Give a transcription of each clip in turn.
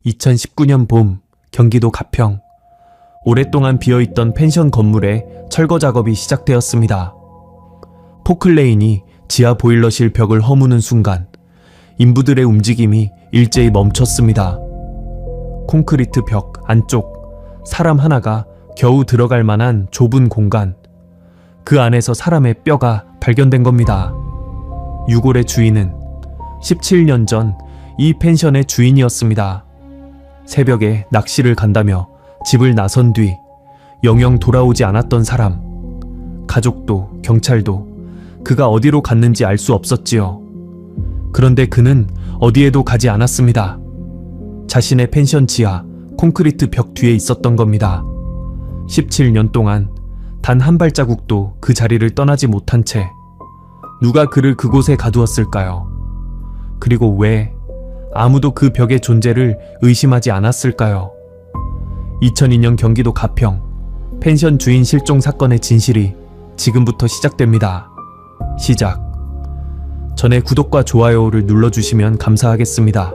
2019년 봄, 경기도 가평. 오랫동안 비어있던 펜션 건물에 철거 작업이 시작되었습니다. 포클레인이 지하 보일러실 벽을 허무는 순간 인부들의 움직임이 일제히 멈췄습니다. 콘크리트 벽 안쪽 사람 하나가 겨우 들어갈 만한 좁은 공간. 그 안에서 사람의 뼈가 발견된 겁니다. 유골의 주인은 17년 전 이 펜션의 주인이었습니다. 새벽에 낚시를 간다며 집을 나선 뒤 영영 돌아오지 않았던 사람. 가족도 경찰도 그가 어디로 갔는지 알 수 없었지요. 그런데 그는 어디에도 가지 않았습니다. 자신의 펜션 지하 콘크리트 벽 뒤에 있었던 겁니다. 17년 동안 단 한 발자국도 그 자리를 떠나지 못한 채 누가 그를 그곳에 가두었을까요? 그리고 왜 아무도 그 벽의 존재를 의심하지 않았을까요? 2002년 경기도 가평 펜션 주인 실종 사건의 진실이 지금부터 시작됩니다. 시작. 전에 구독과 좋아요를 눌러주시면 감사하겠습니다.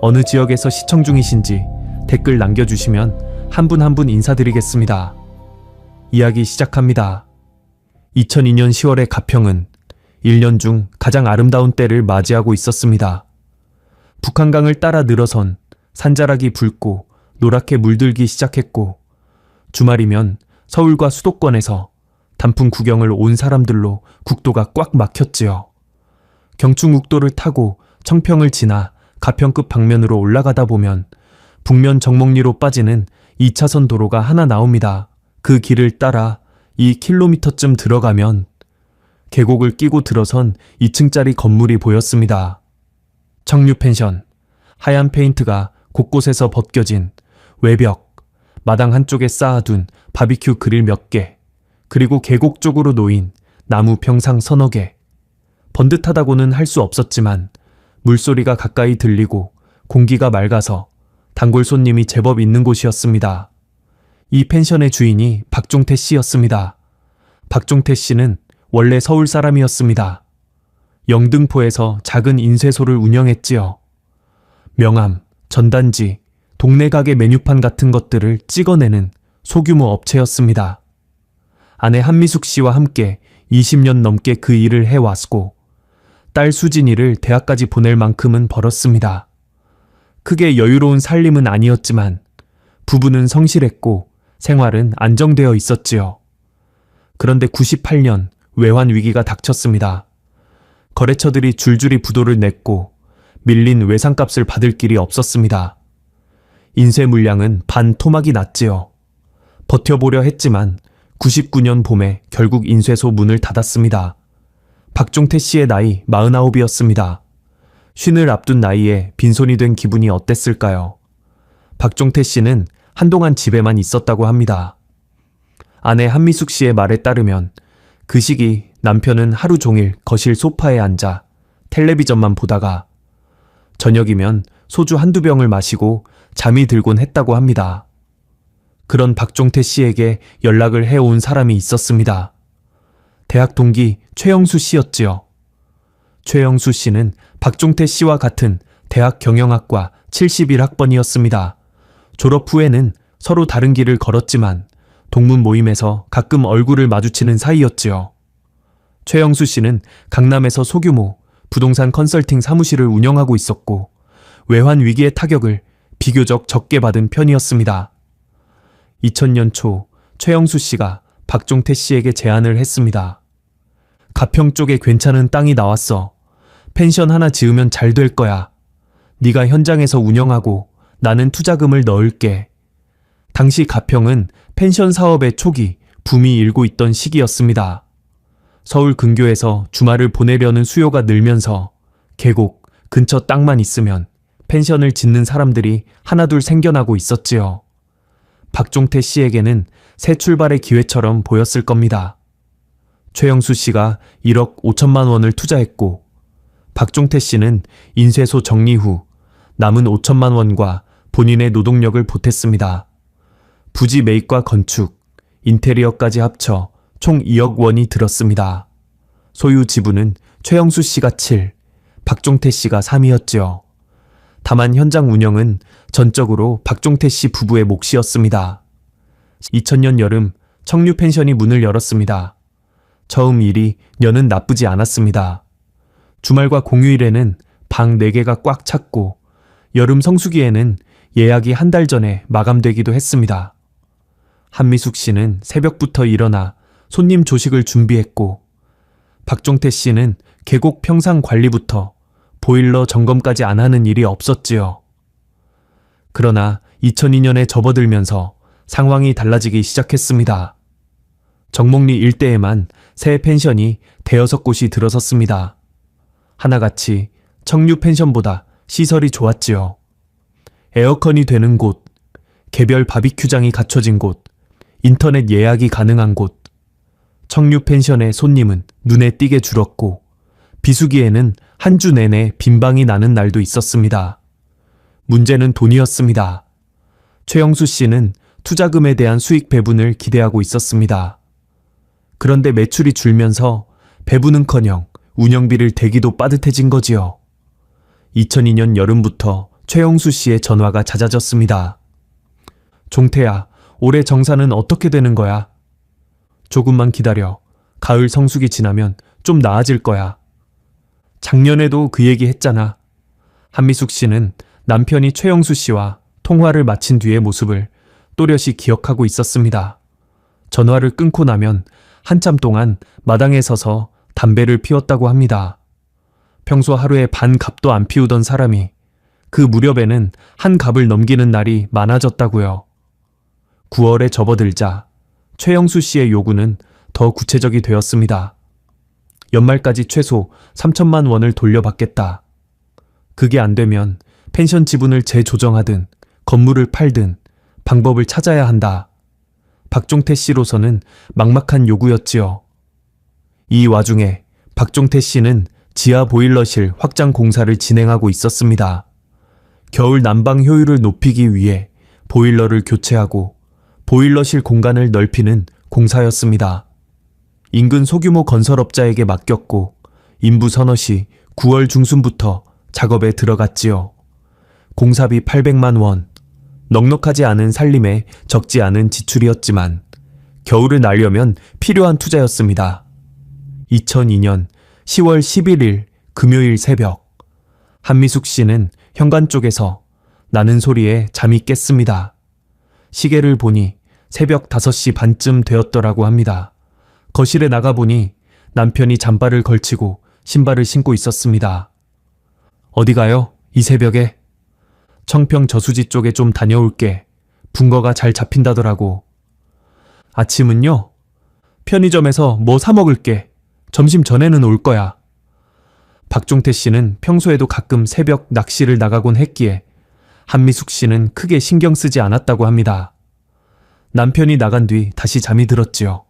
어느 지역에서 시청 중이신지 댓글 남겨주시면 한 분 한 분 인사드리겠습니다. 이야기 시작합니다. 2002년 10월의 가평은 1년 중 가장 아름다운 때를 맞이하고 있었습니다. 북한강을 따라 늘어선 산자락이 붉고 노랗게 물들기 시작했고, 주말이면 서울과 수도권에서 단풍 구경을 온 사람들로 국도가 꽉 막혔지요. 경충국도를 타고 청평을 지나 가평급 방면으로 올라가다 보면 북면 정목리로 빠지는 2차선 도로가 하나 나옵니다. 그 길을 따라 2km쯤 들어가면 계곡을 끼고 들어선 2층짜리 건물이 보였습니다. 청류펜션, 하얀 페인트가 곳곳에서 벗겨진 외벽, 마당 한쪽에 쌓아둔 바비큐 그릴 몇 개, 그리고 계곡 쪽으로 놓인 나무 평상 서너 개. 번듯하다고는 할 수 없었지만 물소리가 가까이 들리고 공기가 맑아서 단골 손님이 제법 있는 곳이었습니다. 이 펜션의 주인이 박종태 씨였습니다. 박종태 씨는 원래 서울 사람이었습니다. 영등포에서 작은 인쇄소를 운영했지요. 명함, 전단지, 동네 가게 메뉴판 같은 것들을 찍어내는 소규모 업체였습니다. 아내 한미숙 씨와 함께 20년 넘게 그 일을 해왔고 딸 수진이를 대학까지 보낼 만큼은 벌었습니다. 크게 여유로운 살림은 아니었지만 부부는 성실했고 생활은 안정되어 있었지요. 그런데 98년 외환 위기가 닥쳤습니다. 거래처들이 줄줄이 부도를 냈고 밀린 외상값을 받을 길이 없었습니다. 인쇄 물량은 반 토막이 났지요. 버텨보려 했지만 99년 봄에 결국 인쇄소 문을 닫았습니다. 박종태 씨의 나이 49이었습니다. 쉰을 앞둔 나이에 빈손이 된 기분이 어땠을까요? 박종태 씨는 한동안 집에만 있었다고 합니다. 아내 한미숙 씨의 말에 따르면 그 시기 남편은 하루 종일 거실 소파에 앉아 텔레비전만 보다가 저녁이면 소주 한두 병을 마시고 잠이 들곤 했다고 합니다. 그런 박종태 씨에게 연락을 해온 사람이 있었습니다. 대학 동기 최영수 씨였지요. 최영수 씨는 박종태 씨와 같은 대학 경영학과 71학번이었습니다. 졸업 후에는 서로 다른 길을 걸었지만 동문 모임에서 가끔 얼굴을 마주치는 사이였지요. 최영수 씨는 강남에서 소규모 부동산 컨설팅 사무실을 운영하고 있었고 외환 위기의 타격을 비교적 적게 받은 편이었습니다. 2000년 초 최영수 씨가 박종태 씨에게 제안을 했습니다. 가평 쪽에 괜찮은 땅이 나왔어. 펜션 하나 지으면 잘 될 거야. 네가 현장에서 운영하고 나는 투자금을 넣을게. 당시 가평은 펜션 사업의 초기 붐이 일고 있던 시기였습니다. 서울 근교에서 주말을 보내려는 수요가 늘면서 계곡 근처 땅만 있으면 펜션을 짓는 사람들이 하나둘 생겨나고 있었지요. 박종태 씨에게는 새 출발의 기회처럼 보였을 겁니다. 최영수 씨가 1억 5천만 원을 투자했고 박종태 씨는 인쇄소 정리 후 남은 5천만 원과 본인의 노동력을 보탰습니다. 부지 매입과 건축, 인테리어까지 합쳐 총 2억 원이 들었습니다. 소유 지분은 최영수 씨가 7, 박종태 씨가 3이었지요. 다만 현장 운영은 전적으로 박종태 씨 부부의 몫이었습니다. 2000년 여름 청류 펜션이 문을 열었습니다. 처음 일이 여는 나쁘지 않았습니다. 주말과 공휴일에는 방 4개가 꽉 찼고 여름 성수기에는 예약이 한 달 전에 마감되기도 했습니다. 한미숙 씨는 새벽부터 일어나 손님 조식을 준비했고 박종태 씨는 계곡 평상 관리부터 보일러 점검까지 안 하는 일이 없었지요. 그러나 2002년에 접어들면서 상황이 달라지기 시작했습니다. 정목리 일대에만 새 펜션이 대여섯 곳이 들어섰습니다. 하나같이 청류 펜션보다 시설이 좋았지요. 에어컨이 되는 곳, 개별 바비큐장이 갖춰진 곳, 인터넷 예약이 가능한 곳. 청류 펜션의 손님은 눈에 띄게 줄었고 비수기에는 한 주 내내 빈방이 나는 날도 있었습니다. 문제는 돈이었습니다. 최영수 씨는 투자금에 대한 수익 배분을 기대하고 있었습니다. 그런데 매출이 줄면서 배분은커녕 운영비를 대기도 빠듯해진 거지요. 2002년 여름부터 최영수 씨의 전화가 잦아졌습니다. 종태야, 올해 정산은 어떻게 되는 거야? 조금만 기다려. 가을 성수기 지나면 좀 나아질 거야. 작년에도 그 얘기 했잖아. 한미숙 씨는 남편이 최영수 씨와 통화를 마친 뒤의 모습을 또렷이 기억하고 있었습니다. 전화를 끊고 나면 한참 동안 마당에 서서 담배를 피웠다고 합니다. 평소 하루에 반 갑도 안 피우던 사람이 그 무렵에는 한 갑을 넘기는 날이 많아졌다고요. 9월에 접어들자 최영수 씨의 요구는 더 구체적이 되었습니다. 연말까지 최소 3천만 원을 돌려받겠다. 그게 안 되면 펜션 지분을 재조정하든 건물을 팔든 방법을 찾아야 한다. 박종태 씨로서는 막막한 요구였지요. 이 와중에 박종태 씨는 지하 보일러실 확장 공사를 진행하고 있었습니다. 겨울 난방 효율을 높이기 위해 보일러를 교체하고 보일러실 공간을 넓히는 공사였습니다. 인근 소규모 건설업자에게 맡겼고 인부 선호 시 9월 중순부터 작업에 들어갔지요. 공사비 800만 원. 넉넉하지 않은 살림에 적지 않은 지출이었지만 겨울을 날려면 필요한 투자였습니다. 2002년 10월 11일 금요일 새벽 한미숙 씨는 현관 쪽에서 나는 소리에 잠이 깼습니다. 시계를 보니 새벽 5시 반쯤 되었더라고 합니다. 거실에 나가보니 남편이 잠바를 걸치고 신발을 신고 있었습니다. 어디 가요? 이 새벽에? 청평 저수지 쪽에 좀 다녀올게. 붕어가 잘 잡힌다더라고. 아침은요? 편의점에서 뭐 사 먹을게. 점심 전에는 올 거야. 박종태 씨는 평소에도 가끔 새벽 낚시를 나가곤 했기에 한미숙 씨는 크게 신경 쓰지 않았다고 합니다. 남편이 나간 뒤 다시 잠이 들었지요.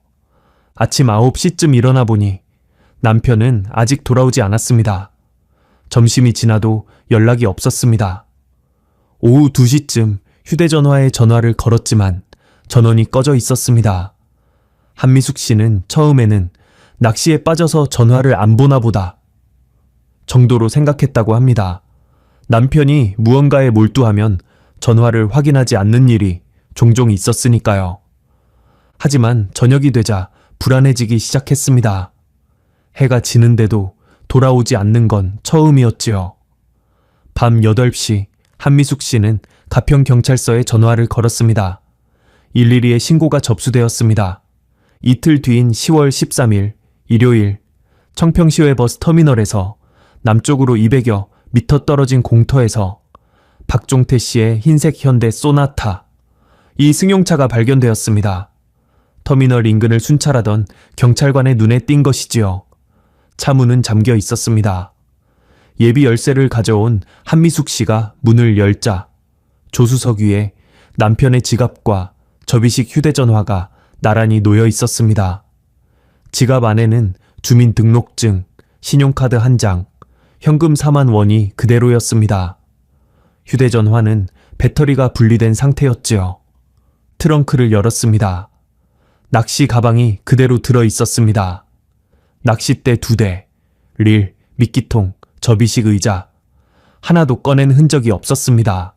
아침 9시쯤 일어나 보니 남편은 아직 돌아오지 않았습니다. 점심이 지나도 연락이 없었습니다. 오후 2시쯤 휴대전화에 전화를 걸었지만 전원이 꺼져 있었습니다. 한미숙 씨는 처음에는 낚시에 빠져서 전화를 안 보나 보다 정도로 생각했다고 합니다. 남편이 무언가에 몰두하면 전화를 확인하지 않는 일이 종종 있었으니까요. 하지만 저녁이 되자 불안해지기 시작했습니다. 해가 지는데도 돌아오지 않는 건 처음이었지요. 밤 8시 한미숙 씨는 가평경찰서에 전화를 걸었습니다. 112에 신고가 접수되었습니다. 이틀 뒤인 10월 13일 일요일 청평시외 버스 터미널에서 남쪽으로 200여 미터 떨어진 공터에서 박종태 씨의 흰색 현대 소나타, 이 승용차가 발견되었습니다. 터미널 인근을 순찰하던 경찰관의 눈에 띈 것이지요. 차 문은 잠겨 있었습니다. 예비 열쇠를 가져온 한미숙 씨가 문을 열자 조수석 위에 남편의 지갑과 접이식 휴대전화가 나란히 놓여 있었습니다. 지갑 안에는 주민등록증, 신용카드 1장, 현금 4만 원이 그대로였습니다. 휴대전화는 배터리가 분리된 상태였지요. 트렁크를 열었습니다. 낚시 가방이 그대로 들어 있었습니다. 낚싯대 2대, 릴, 미끼통, 접이식 의자, 하나도 꺼낸 흔적이 없었습니다.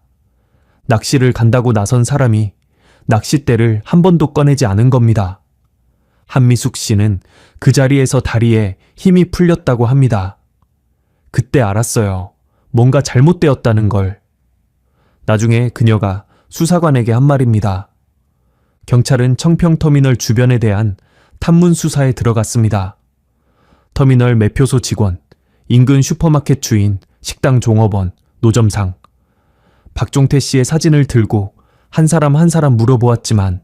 낚시를 간다고 나선 사람이 낚싯대를 한 번도 꺼내지 않은 겁니다. 한미숙 씨는 그 자리에서 다리에 힘이 풀렸다고 합니다. 그때 알았어요. 뭔가 잘못되었다는 걸. 나중에 그녀가 수사관에게 한 말입니다. 경찰은 청평터미널 주변에 대한 탐문 수사에 들어갔습니다. 터미널 매표소 직원, 인근 슈퍼마켓 주인, 식당 종업원, 노점상. 박종태 씨의 사진을 들고 한 사람 한 사람 물어보았지만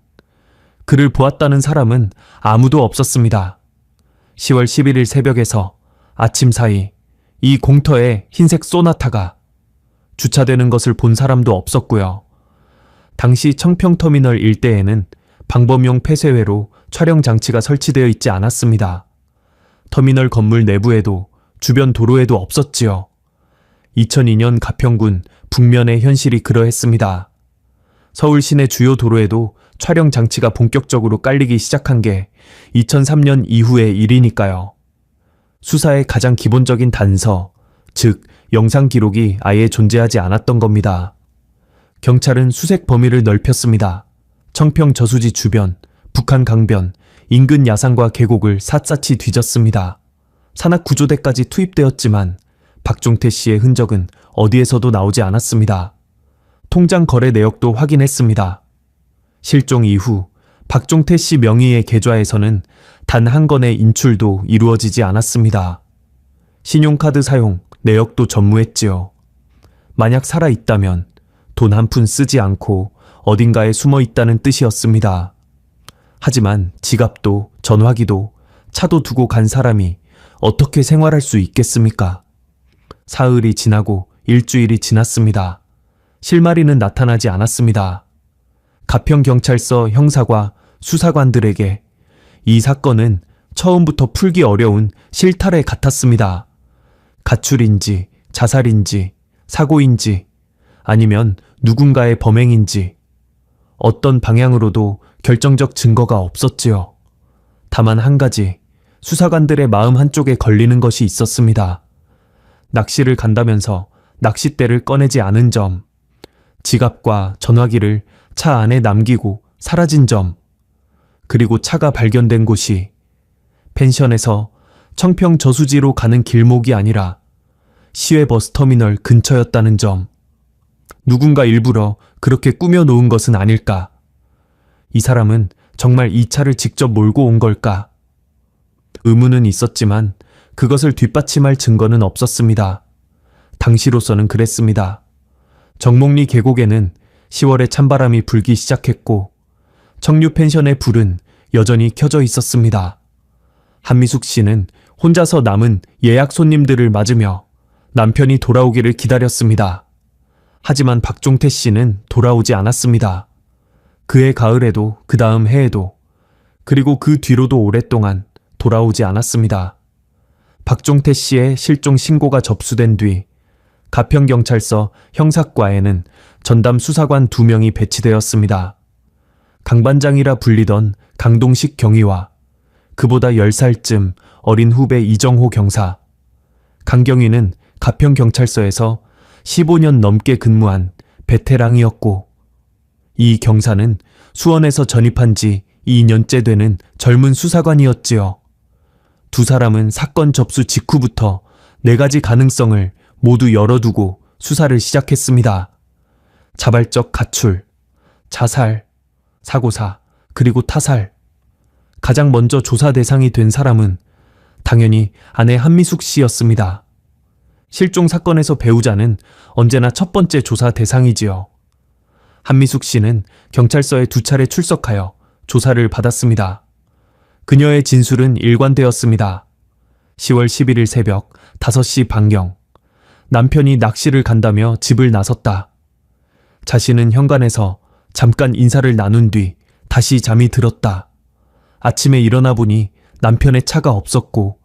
그를 보았다는 사람은 아무도 없었습니다. 10월 11일 새벽에서 아침 사이 이 공터에 흰색 소나타가 주차되는 것을 본 사람도 없었고요. 당시 청평터미널 일대에는 방범용 폐쇄회로 촬영 장치가 설치되어 있지 않았습니다. 터미널 건물 내부에도 주변 도로에도 없었지요. 2002년 가평군 북면의 현실이 그러했습니다. 서울 시내 주요 도로에도 촬영 장치가 본격적으로 깔리기 시작한 게 2003년 이후의 일이니까요. 수사의 가장 기본적인 단서, 즉 영상 기록이 아예 존재하지 않았던 겁니다. 경찰은 수색 범위를 넓혔습니다. 청평 저수지 주변, 북한 강변, 인근 야산과 계곡을 샅샅이 뒤졌습니다. 산악구조대까지 투입되었지만 박종태 씨의 흔적은 어디에서도 나오지 않았습니다. 통장 거래 내역도 확인했습니다. 실종 이후 박종태 씨 명의의 계좌에서는 단 한 건의 인출도 이루어지지 않았습니다. 신용카드 사용 내역도 전무했지요. 만약 살아있다면 돈 한 푼 쓰지 않고 어딘가에 숨어 있다는 뜻이었습니다. 하지만 지갑도 전화기도 차도 두고 간 사람이 어떻게 생활할 수 있겠습니까? 사흘이 지나고 일주일이 지났습니다. 실마리는 나타나지 않았습니다. 가평경찰서 형사과 수사관들에게 이 사건은 처음부터 풀기 어려운 실타래 같았습니다. 가출인지 자살인지 사고인지 아니면 누군가의 범행인지 어떤 방향으로도 결정적 증거가 없었지요. 다만 한 가지 수사관들의 마음 한쪽에 걸리는 것이 있었습니다. 낚시를 간다면서 낚싯대를 꺼내지 않은 점, 지갑과 전화기를 차 안에 남기고 사라진 점, 그리고 차가 발견된 곳이 펜션에서 청평 저수지로 가는 길목이 아니라 시외버스터미널 근처였다는 점. 누군가 일부러 그렇게 꾸며놓은 것은 아닐까? 이 사람은 정말 이 차를 직접 몰고 온 걸까? 의문은 있었지만 그것을 뒷받침할 증거는 없었습니다. 당시로서는 그랬습니다. 정목리 계곡에는 10월에 찬바람이 불기 시작했고 청류 펜션의 불은 여전히 켜져 있었습니다. 한미숙 씨는 혼자서 남은 예약 손님들을 맞으며 남편이 돌아오기를 기다렸습니다. 하지만 박종태 씨는 돌아오지 않았습니다. 그해 가을에도 그 다음 해에도 그리고 그 뒤로도 오랫동안 돌아오지 않았습니다. 박종태 씨의 실종 신고가 접수된 뒤 가평경찰서 형사과에는 전담 수사관 2명이 배치되었습니다. 강반장이라 불리던 강동식 경위와 그보다 10살쯤 어린 후배 이정호 경사, 강경위는 가평경찰서에서 15년 넘게 근무한 베테랑이었고 이 경사는 수원에서 전입한 지 2년째 되는 젊은 수사관이었지요. 두 사람은 사건 접수 직후부터 4가지 가능성을 모두 열어두고 수사를 시작했습니다. 자발적 가출, 자살, 사고사, 그리고 타살. 가장 먼저 조사 대상이 된 사람은 당연히 아내 한미숙 씨였습니다. 실종 사건에서 배우자는 언제나 첫 번째 조사 대상이지요. 한미숙 씨는 경찰서에 2차례 출석하여 조사를 받았습니다. 그녀의 진술은 일관되었습니다. 10월 11일 새벽 5시 반경 남편이 낚시를 간다며 집을 나섰다. 자신은 현관에서 잠깐 인사를 나눈 뒤 다시 잠이 들었다. 아침에 일어나 보니 남편의 차가 없었고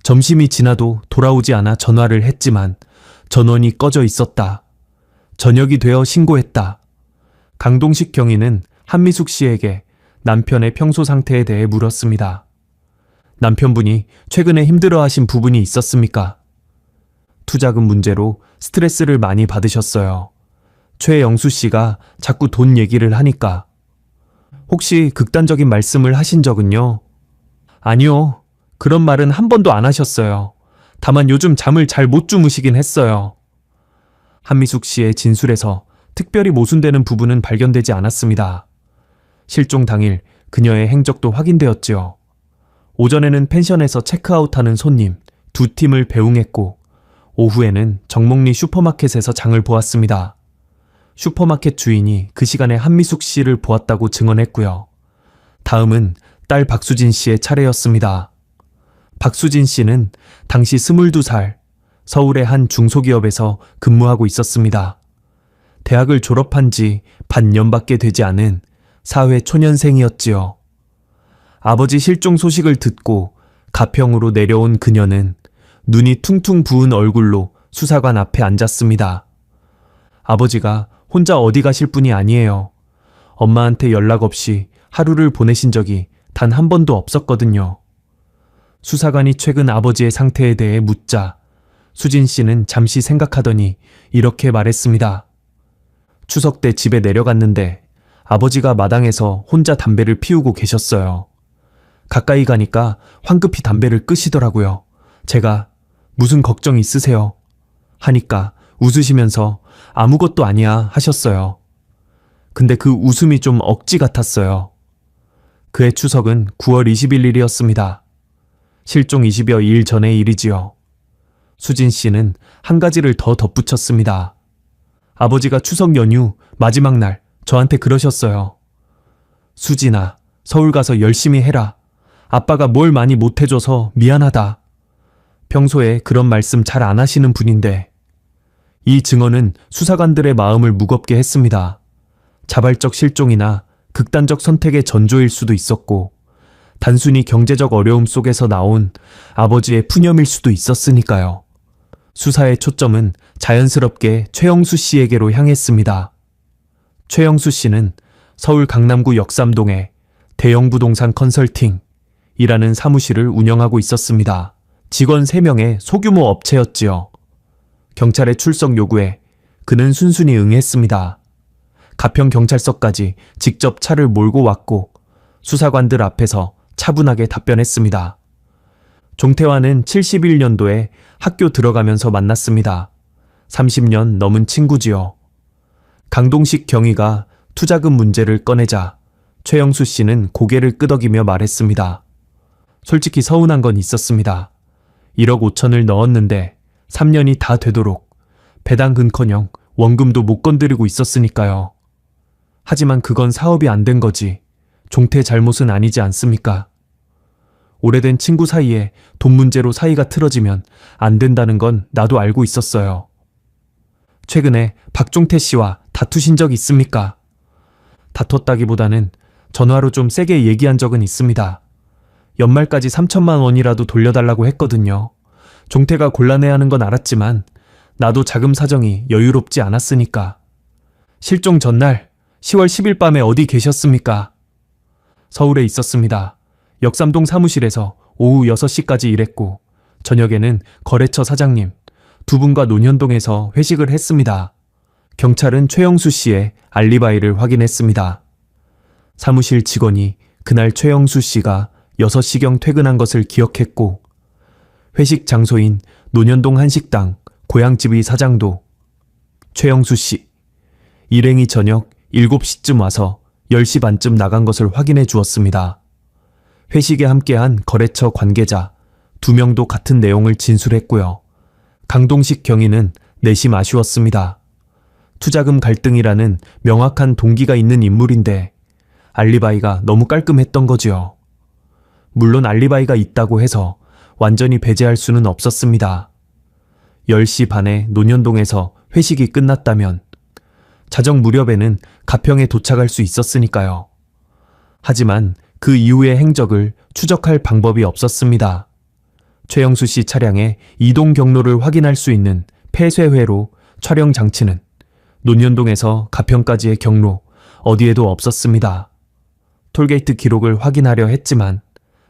점심이 지나도 돌아오지 않아 전화를 했지만 전원이 꺼져 있었다. 저녁이 되어 신고했다. 강동식 경위는 한미숙 씨에게 남편의 평소 상태에 대해 물었습니다. 남편분이 최근에 힘들어하신 부분이 있었습니까? 투자금 문제로 스트레스를 많이 받으셨어요. 최영수 씨가 자꾸 돈 얘기를 하니까. 혹시 극단적인 말씀을 하신 적은요? 아니요. 그런 말은 한 번도 안 하셨어요. 다만 요즘 잠을 잘 못 주무시긴 했어요. 한미숙 씨의 진술에서 특별히 모순되는 부분은 발견되지 않았습니다. 실종 당일 그녀의 행적도 확인되었지요. 오전에는 펜션에서 체크아웃하는 손님 2팀을 배웅했고 오후에는 정목리 슈퍼마켓에서 장을 보았습니다. 슈퍼마켓 주인이 그 시간에 한미숙 씨를 보았다고 증언했고요. 다음은 딸 박수진 씨의 차례였습니다. 박수진 씨는 당시 22살, 서울의 한 중소기업에서 근무하고 있었습니다. 대학을 졸업한 지 반년밖에 되지 않은 사회 초년생이었지요. 아버지 실종 소식을 듣고 가평으로 내려온 그녀는 눈이 퉁퉁 부은 얼굴로 수사관 앞에 앉았습니다. 아버지가 혼자 어디 가실 분이 아니에요. 엄마한테 연락 없이 하루를 보내신 적이 단 한 번도 없었거든요. 수사관이 최근 아버지의 상태에 대해 묻자 수진 씨는 잠시 생각하더니 이렇게 말했습니다. 추석 때 집에 내려갔는데 아버지가 마당에서 혼자 담배를 피우고 계셨어요. 가까이 가니까 황급히 담배를 끄시더라고요. 제가 무슨 걱정 있으세요? 하니까 웃으시면서 아무것도 아니야 하셨어요. 근데 그 웃음이 좀 억지 같았어요. 그해 추석은 9월 21일이었습니다. 실종 20여 일 전의 일이지요. 수진 씨는 한 가지를 더 덧붙였습니다. 아버지가 추석 연휴 마지막 날 저한테 그러셨어요. 수진아, 서울 가서 열심히 해라. 아빠가 뭘 많이 못해줘서 미안하다. 평소에 그런 말씀 잘 안 하시는 분인데 이 증언은 수사관들의 마음을 무겁게 했습니다. 자발적 실종이나 극단적 선택의 전조일 수도 있었고 단순히 경제적 어려움 속에서 나온 아버지의 푸념일 수도 있었으니까요. 수사의 초점은 자연스럽게 최영수 씨에게로 향했습니다. 최영수 씨는 서울 강남구 역삼동에 대형 부동산 컨설팅이라는 사무실을 운영하고 있었습니다. 직원 3명의 소규모 업체였지요. 경찰의 출석 요구에 그는 순순히 응했습니다. 가평경찰서까지 직접 차를 몰고 왔고 수사관들 앞에서 차분하게 답변했습니다. 종태와는 71년도에 학교 들어가면서 만났습니다. 30년 넘은 친구지요. 강동식 경위가 투자금 문제를 꺼내자 최영수 씨는 고개를 끄덕이며 말했습니다. 솔직히 서운한 건 있었습니다. 1억 5천을 넣었는데 3년이 다 되도록 배당금커녕 원금도 못 건드리고 있었으니까요. 하지만 그건 사업이 안 된 거지. 종태 잘못은 아니지 않습니까? 오래된 친구 사이에 돈 문제로 사이가 틀어지면 안 된다는 건 나도 알고 있었어요. 최근에 박종태 씨와 다투신 적 있습니까? 다퉜다기보다는 전화로 좀 세게 얘기한 적은 있습니다. 연말까지 3천만 원이라도 돌려달라고 했거든요. 종태가 곤란해하는 건 알았지만 나도 자금 사정이 여유롭지 않았으니까. 실종 전날 10월 10일 밤에 어디 계셨습니까? 서울에 있었습니다. 역삼동 사무실에서 오후 6시까지 일했고 저녁에는 거래처 사장님 2분과 논현동에서 회식을 했습니다. 경찰은 최영수 씨의 알리바이를 확인했습니다. 사무실 직원이 그날 최영수 씨가 6시경 퇴근한 것을 기억했고 회식 장소인 논현동 한식당 고향집이 사장도 최영수 씨 일행이 저녁 7시쯤 와서 10시 반쯤 나간 것을 확인해 주었습니다. 회식에 함께한 거래처 관계자 2명도 같은 내용을 진술했고요. 강동식 경위는 내심 아쉬웠습니다. 투자금 갈등이라는 명확한 동기가 있는 인물인데 알리바이가 너무 깔끔했던 거지요. 물론 알리바이가 있다고 해서 완전히 배제할 수는 없었습니다. 10시 반에 논현동에서 회식이 끝났다면 자정 무렵에는 가평에 도착할 수 있었으니까요. 하지만 그 이후의 행적을 추적할 방법이 없었습니다. 최영수 씨 차량의 이동 경로를 확인할 수 있는 폐쇄회로 촬영 장치는 논현동에서 가평까지의 경로 어디에도 없었습니다. 톨게이트 기록을 확인하려 했지만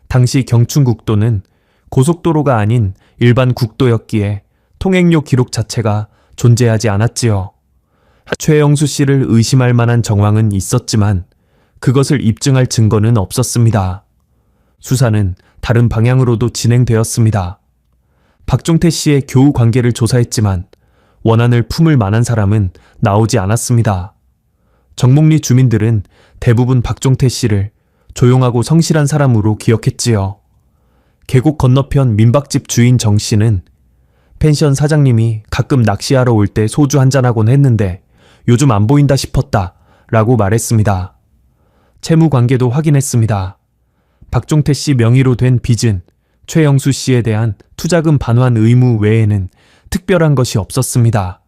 당시 경춘국도는 고속도로가 아닌 일반 국도였기에 통행료 기록 자체가 존재하지 않았지요. 최영수 씨를 의심할 만한 정황은 있었지만 그것을 입증할 증거는 없었습니다. 수사는 다른 방향으로도 진행되었습니다. 박종태 씨의 교우 관계를 조사했지만 원한을 품을 만한 사람은 나오지 않았습니다. 정목리 주민들은 대부분 박종태 씨를 조용하고 성실한 사람으로 기억했지요. 계곡 건너편 민박집 주인 정 씨는 펜션 사장님이 가끔 낚시하러 올 때 소주 한잔하곤 했는데 요즘 안 보인다 싶었다 라고 말했습니다. 채무 관계도 확인했습니다. 박종태 씨 명의로 된 빚은 최영수 씨에 대한 투자금 반환 의무 외에는 특별한 것이 없었습니다.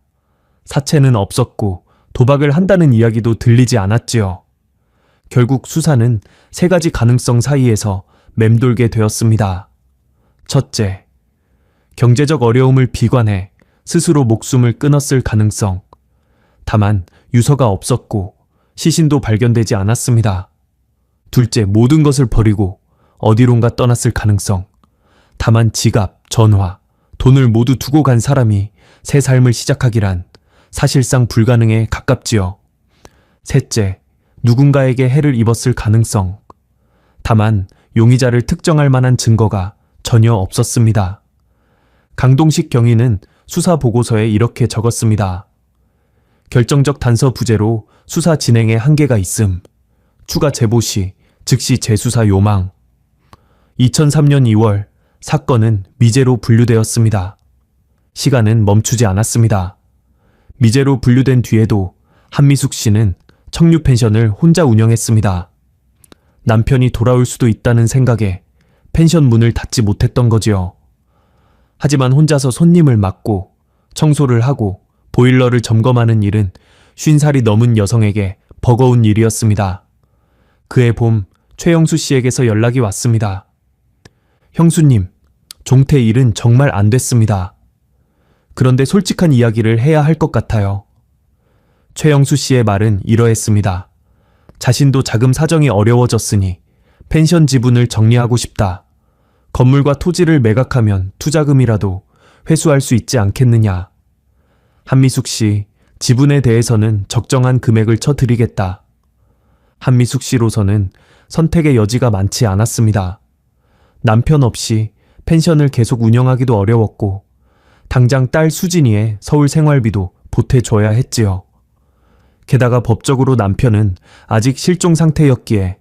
사채는 없었고 도박을 한다는 이야기도 들리지 않았지요. 결국 수사는 세 가지 가능성 사이에서 맴돌게 되었습니다. 첫째, 경제적 어려움을 비관해 스스로 목숨을 끊었을 가능성. 다만 유서가 없었고 시신도 발견되지 않았습니다. 둘째, 모든 것을 버리고 어디론가 떠났을 가능성. 다만 지갑, 전화, 돈을 모두 두고 간 사람이 새 삶을 시작하기란 사실상 불가능에 가깝지요. 셋째, 누군가에게 해를 입었을 가능성. 다만 용의자를 특정할 만한 증거가 전혀 없었습니다. 강동식 경위는 수사 보고서에 이렇게 적었습니다. 결정적 단서 부재로 수사 진행에 한계가 있음. 추가 제보 시 즉시 재수사 요망. 2003년 2월 사건은 미제로 분류되었습니다. 시간은 멈추지 않았습니다. 미제로 분류된 뒤에도 한미숙 씨는 청류 펜션을 혼자 운영했습니다. 남편이 돌아올 수도 있다는 생각에 펜션 문을 닫지 못했던 거지요. 하지만 혼자서 손님을 맞고 청소를 하고 보일러를 점검하는 일은 50살이 넘은 여성에게 버거운 일이었습니다. 그해 봄 최영수 씨에게서 연락이 왔습니다. 형수님, 종태 일은 정말 안 됐습니다. 그런데 솔직한 이야기를 해야 할 것 같아요. 최영수 씨의 말은 이러했습니다. 자신도 자금 사정이 어려워졌으니 펜션 지분을 정리하고 싶다. 건물과 토지를 매각하면 투자금이라도 회수할 수 있지 않겠느냐. 한미숙 씨, 지분에 대해서는 적정한 금액을 쳐드리겠다. 한미숙 씨로서는 선택의 여지가 많지 않았습니다. 남편 없이 펜션을 계속 운영하기도 어려웠고 당장 딸 수진이의 서울 생활비도 보태줘야 했지요. 게다가 법적으로 남편은 아직 실종 상태였기에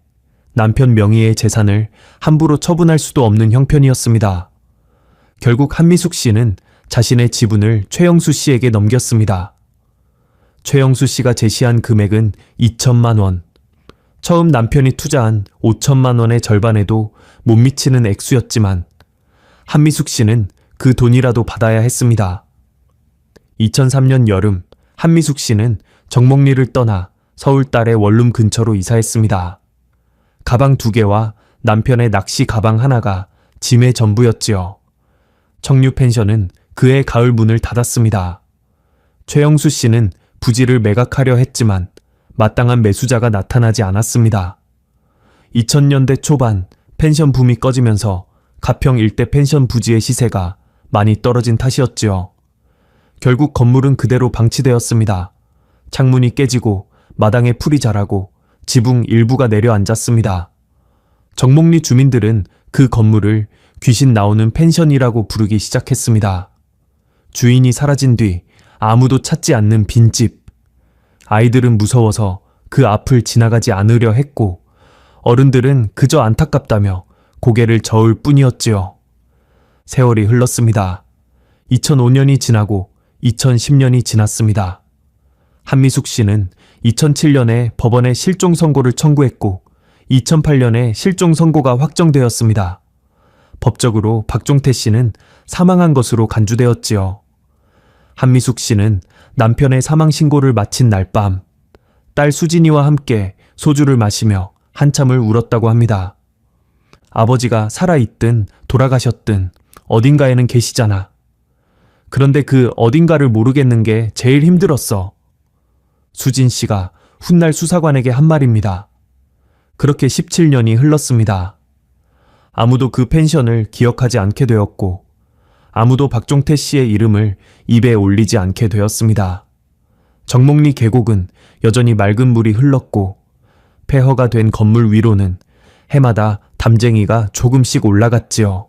남편 명의의 재산을 함부로 처분할 수도 없는 형편이었습니다. 결국 한미숙 씨는 자신의 지분을 최영수 씨에게 넘겼습니다. 최영수 씨가 제시한 금액은 2천만 원. 처음 남편이 투자한 5천만 원의 절반에도 못 미치는 액수였지만 한미숙 씨는 그 돈이라도 받아야 했습니다. 2003년 여름 한미숙 씨는 정목리를 떠나 서울 딸의 원룸 근처로 이사했습니다. 가방 2개와 남편의 낚시 가방 하나가 짐의 전부였지요. 청류 펜션은 그해 가을 문을 닫았습니다. 최영수 씨는 부지를 매각하려 했지만 마땅한 매수자가 나타나지 않았습니다. 2000년대 초반 펜션 붐이 꺼지면서 가평 일대 펜션 부지의 시세가 많이 떨어진 탓이었지요. 결국 건물은 그대로 방치되었습니다. 창문이 깨지고 마당에 풀이 자라고 지붕 일부가 내려앉았습니다. 정목리 주민들은 그 건물을 귀신 나오는 펜션이라고 부르기 시작했습니다. 주인이 사라진 뒤 아무도 찾지 않는 빈집. 아이들은 무서워서 그 앞을 지나가지 않으려 했고 어른들은 그저 안타깝다며 고개를 저을 뿐이었지요. 세월이 흘렀습니다. 2005년이 지나고 2010년이 지났습니다. 한미숙 씨는 2007년에 법원에 실종 선고를 청구했고 2008년에 실종 선고가 확정되었습니다. 법적으로 박종태 씨는 사망한 것으로 간주되었지요. 한미숙 씨는 남편의 사망 신고를 마친 날 밤 딸 수진이와 함께 소주를 마시며 한참을 울었다고 합니다. 아버지가 살아있든 돌아가셨든 어딘가에는 계시잖아. 그런데 그 어딘가를 모르겠는 게 제일 힘들었어. 수진 씨가 훗날 수사관에게 한 말입니다. 그렇게 17년이 흘렀습니다. 아무도 그 펜션을 기억하지 않게 되었고 아무도 박종태 씨의 이름을 입에 올리지 않게 되었습니다. 정목리 계곡은 여전히 맑은 물이 흘렀고 폐허가 된 건물 위로는 해마다 담쟁이가 조금씩 올라갔지요.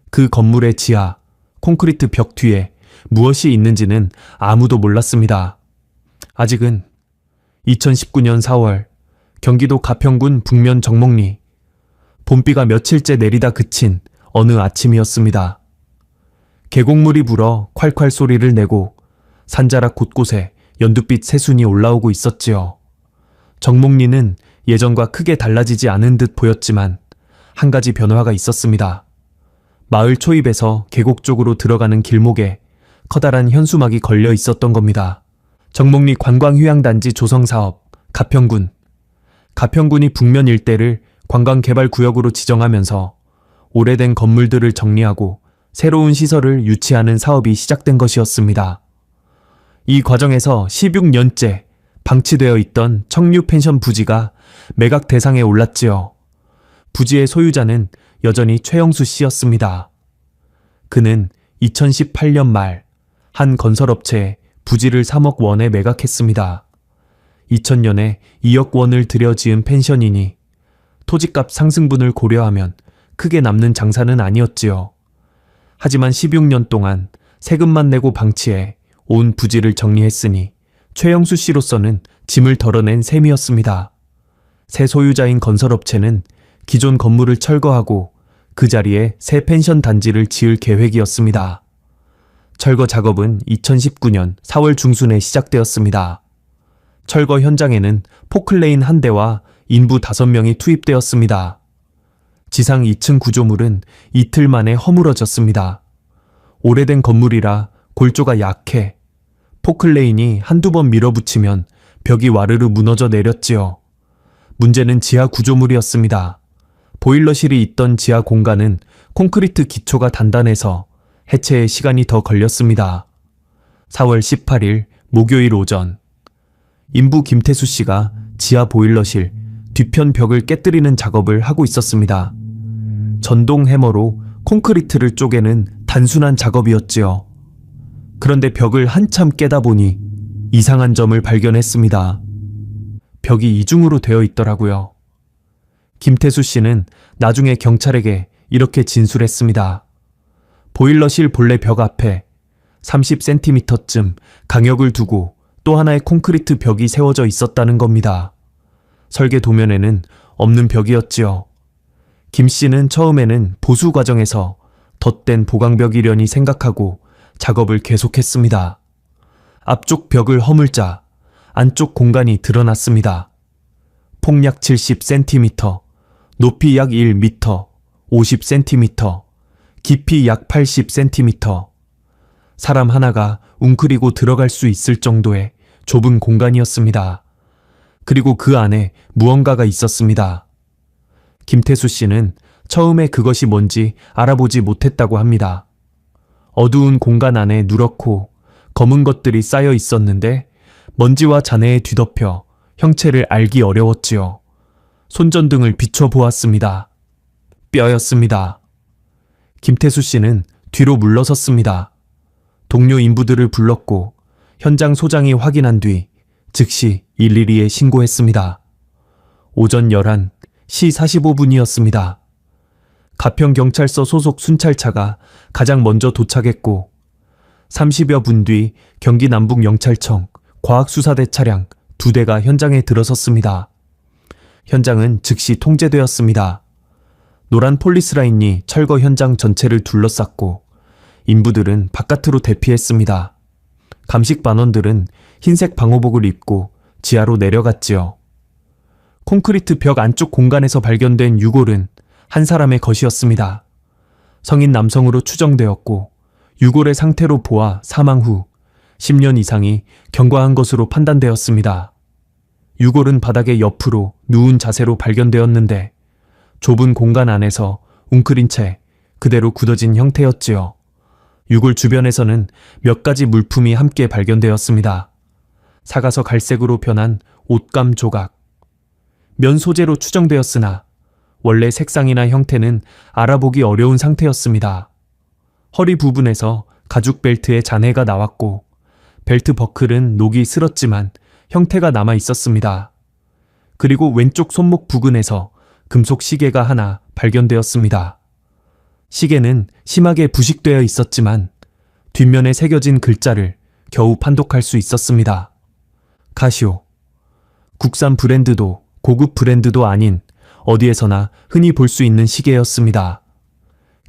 그 건물의 지하, 콘크리트 벽 뒤에 무엇이 있는지는 아무도 몰랐습니다. 아직은 2019년 4월 경기도 가평군 북면 정목리, 봄비가 며칠째 내리다 그친 어느 아침이었습니다. 계곡물이 불어 콸콸 소리를 내고 산자락 곳곳에 연두빛 새순이 올라오고 있었지요. 정목리는 예전과 크게 달라지지 않은 듯 보였지만 한 가지 변화가 있었습니다. 마을 초입에서 계곡 쪽으로 들어가는 길목에 커다란 현수막이 걸려 있었던 겁니다. 정목리 관광휴양단지 조성사업, 가평군. 가평군이 북면 일대를 관광개발구역으로 지정하면서 오래된 건물들을 정리하고 새로운 시설을 유치하는 사업이 시작된 것이었습니다. 이 과정에서 16년째 방치되어 있던 청류 펜션 부지가 매각 대상에 올랐지요. 부지의 소유자는 여전히 최영수 씨였습니다. 그는 2018년 말 한 건설업체에 부지를 3억 원에 매각했습니다. 2000년에 2억 원을 들여 지은 펜션이니 토지값 상승분을 고려하면 크게 남는 장사는 아니었지요. 하지만 16년 동안 세금만 내고 방치해 온 부지를 정리했으니 최영수 씨로서는 짐을 덜어낸 셈이었습니다. 새 소유자인 건설업체는 기존 건물을 철거하고 그 자리에 새 펜션 단지를 지을 계획이었습니다. 철거 작업은 2019년 4월 중순에 시작되었습니다. 철거 현장에는 포클레인 한 대와 인부 5명이 투입되었습니다. 지상 2층 구조물은 이틀 만에 허물어졌습니다. 오래된 건물이라 골조가 약해 포클레인이 한두 번 밀어붙이면 벽이 와르르 무너져 내렸지요. 문제는 지하 구조물이었습니다. 보일러실이 있던 지하 공간은 콘크리트 기초가 단단해서 해체에 시간이 더 걸렸습니다. 4월 18일 목요일 오전, 인부 김태수 씨가 지하 보일러실 뒤편 벽을 깨뜨리는 작업을 하고 있었습니다. 전동 해머로 콘크리트를 쪼개는 단순한 작업이었지요. 그런데 벽을 한참 깨다 보니 이상한 점을 발견했습니다. 벽이 이중으로 되어 있더라고요. 김태수 씨는 나중에 경찰에게 이렇게 진술했습니다. 보일러실 본래 벽 앞에 30cm쯤 강역을 두고 또 하나의 콘크리트 벽이 세워져 있었다는 겁니다. 설계 도면에는 없는 벽이었지요. 김 씨는 처음에는 보수 과정에서 덧댄 보강벽이려니 생각하고 작업을 계속했습니다. 앞쪽 벽을 허물자 안쪽 공간이 드러났습니다. 폭약 70cm, 높이 약 1m, 50cm, 깊이 약 80cm. 사람 하나가 웅크리고 들어갈 수 있을 정도의 좁은 공간이었습니다. 그리고 그 안에 무언가가 있었습니다. 김태수 씨는 처음에 그것이 뭔지 알아보지 못했다고 합니다. 어두운 공간 안에 누렇고 검은 것들이 쌓여 있었는데 먼지와 잔해에 뒤덮여 형체를 알기 어려웠지요. 손전등을 비춰보았습니다. 뼈였습니다. 김태수 씨는 뒤로 물러섰습니다. 동료 인부들을 불렀고 현장 소장이 확인한 뒤 즉시 112에 신고했습니다. 오전 11시 45분이었습니다. 가평경찰서 소속 순찰차가 가장 먼저 도착했고 30여 분 뒤 경기 남북영찰청 과학수사대 차량 2대가 현장에 들어섰습니다. 현장은 즉시 통제되었습니다. 노란 폴리스라인이 철거 현장 전체를 둘러쌌고 인부들은 바깥으로 대피했습니다. 감식 반원들은 흰색 방호복을 입고 지하로 내려갔지요. 콘크리트 벽 안쪽 공간에서 발견된 유골은 한 사람의 것이었습니다. 성인 남성으로 추정되었고 유골의 상태로 보아 사망 후 10년 이상이 경과한 것으로 판단되었습니다. 유골은 바닥에 옆으로 누운 자세로 발견되었는데 좁은 공간 안에서 웅크린 채 그대로 굳어진 형태였지요. 유골 주변에서는 몇 가지 물품이 함께 발견되었습니다. 사가서 갈색으로 변한 옷감 조각. 면 소재로 추정되었으나 원래 색상이나 형태는 알아보기 어려운 상태였습니다. 허리 부분에서 가죽 벨트에 잔해가 나왔고 벨트 버클은 녹이 슬었지만 형태가 남아 있었습니다. 그리고 왼쪽 손목 부근에서 금속 시계가 하나 발견되었습니다. 시계는 심하게 부식되어 있었지만 뒷면에 새겨진 글자를 겨우 판독할 수 있었습니다. 카시오. 국산 브랜드도 고급 브랜드도 아닌 어디에서나 흔히 볼 수 있는 시계였습니다.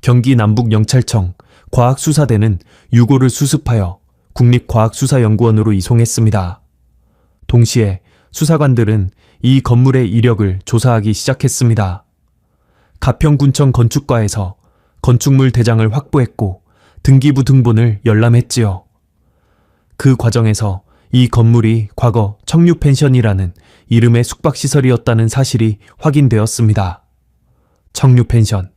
경기 남북영찰청 과학수사대는 유고를 수습하여 국립과학수사연구원으로 이송했습니다. 동시에 수사관들은 이 건물의 이력을 조사하기 시작했습니다. 가평군청 건축과에서 건축물 대장을 확보했고 등기부 등본을 열람했지요. 그 과정에서 이 건물이 과거 청류펜션이라는 이름의 숙박시설이었다는 사실이 확인되었습니다. 청류펜션.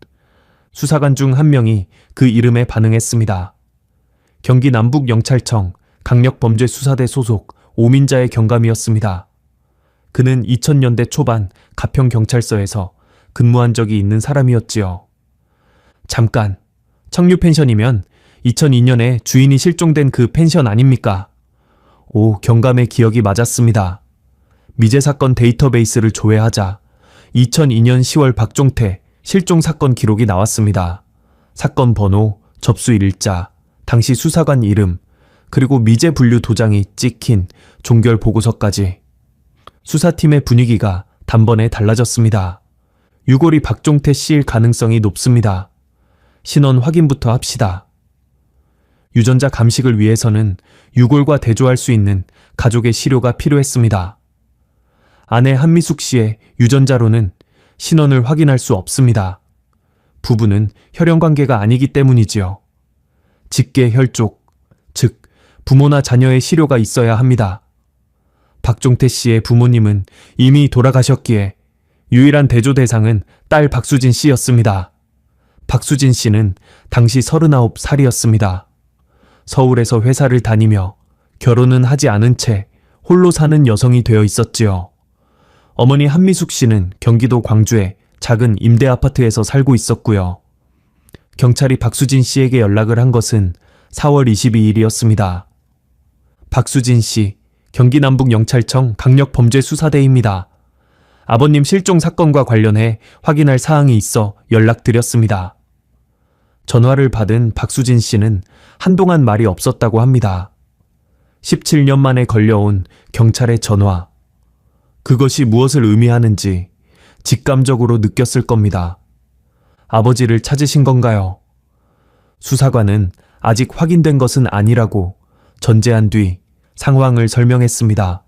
수사관 중 한 명이 그 이름에 반응했습니다. 경기 남북영찰청 강력범죄수사대 소속 오민자의 경감이었습니다. 그는 2000년대 초반 가평경찰서에서 근무한 적이 있는 사람이었지요. 잠깐, 청류펜션이면 2002년에 주인이 실종된 그 펜션 아닙니까? 오, 경감의 기억이 맞았습니다. 미제 사건 데이터베이스를 조회하자 2002년 10월 박종태 실종 사건 기록이 나왔습니다. 사건 번호, 접수 일자, 당시 수사관 이름, 그리고 미제 분류 도장이 찍힌 종결 보고서까지. 수사팀의 분위기가 단번에 달라졌습니다. 유골이 박종태 씨일 가능성이 높습니다. 신원 확인부터 합시다. 유전자 감식을 위해서는 유골과 대조할 수 있는 가족의 시료가 필요했습니다. 아내 한미숙 씨의 유전자로는 신원을 확인할 수 없습니다. 부부는 혈연관계가 아니기 때문이지요. 직계 혈족, 즉 부모나 자녀의 시료가 있어야 합니다. 박종태 씨의 부모님은 이미 돌아가셨기에 유일한 대조 대상은 딸 박수진 씨였습니다. 박수진 씨는 당시 39살이었습니다. 서울에서 회사를 다니며 결혼은 하지 않은 채 홀로 사는 여성이 되어 있었지요. 어머니 한미숙 씨는 경기도 광주의 작은 임대 아파트에서 살고 있었고요. 경찰이 박수진 씨에게 연락을 한 것은 4월 22일이었습니다. 박수진 씨, 경기 남북영찰청 강력범죄수사대입니다. 아버님 실종 사건과 관련해 확인할 사항이 있어 연락드렸습니다. 전화를 받은 박수진 씨는 한동안 말이 없었다고 합니다. 17년 만에 걸려온 경찰의 전화. 그것이 무엇을 의미하는지 직감적으로 느꼈을 겁니다. 아버지를 찾으신 건가요? 수사관은 아직 확인된 것은 아니라고 전제한 뒤 상황을 설명했습니다.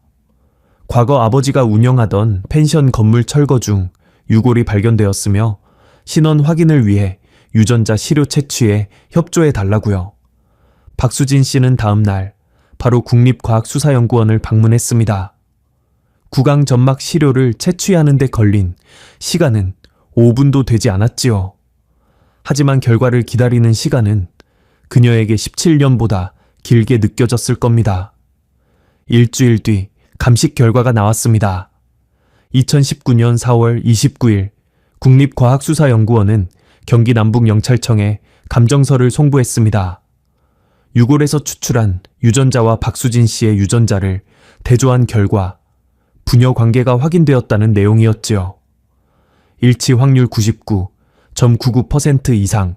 과거 아버지가 운영하던 펜션 건물 철거 중 유골이 발견되었으며 신원 확인을 위해 유전자 시료 채취에 협조해 달라고요. 박수진 씨는 다음 날 바로 국립과학수사연구원을 방문했습니다. 구강 점막 시료를 채취하는 데 걸린 시간은 5분도 되지 않았지요. 하지만 결과를 기다리는 시간은 그녀에게 17년보다 길게 느껴졌을 겁니다. 일주일 뒤 감식 결과가 나왔습니다. 2019년 4월 29일 국립과학수사연구원은 경기 남북영찰청에 감정서를 송부했습니다. 유골에서 추출한 유전자와 박수진 씨의 유전자를 대조한 결과 부녀 관계가 확인되었다는 내용이었지요. 일치 확률 99.99% 이상.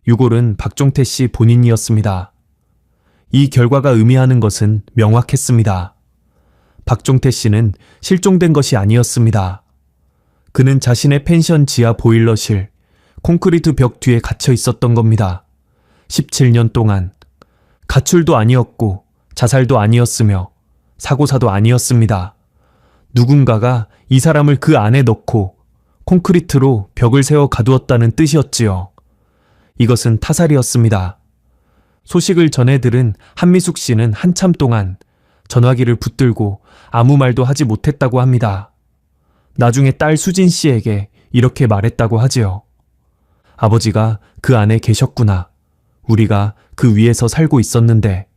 유골은 박종태 씨 본인이었습니다. 이 결과가 의미하는 것은 명확했습니다. 박종태 씨는 실종된 것이 아니었습니다. 그는 자신의 펜션 지하 보일러실, 콘크리트 벽 뒤에 갇혀 있었던 겁니다. 17년 동안. 가출도 아니었고 자살도 아니었으며 사고사도 아니었습니다. 누군가가 이 사람을 그 안에 넣고 콘크리트로 벽을 세워 가두었다는 뜻이었지요. 이것은 타살이었습니다. 소식을 전해 들은 한미숙 씨는 한참 동안 전화기를 붙들고 아무 말도 하지 못했다고 합니다. 나중에 딸 수진 씨에게 이렇게 말했다고 하지요. 아버지가 그 안에 계셨구나. 우리가 그 위에서 살고 있었는데.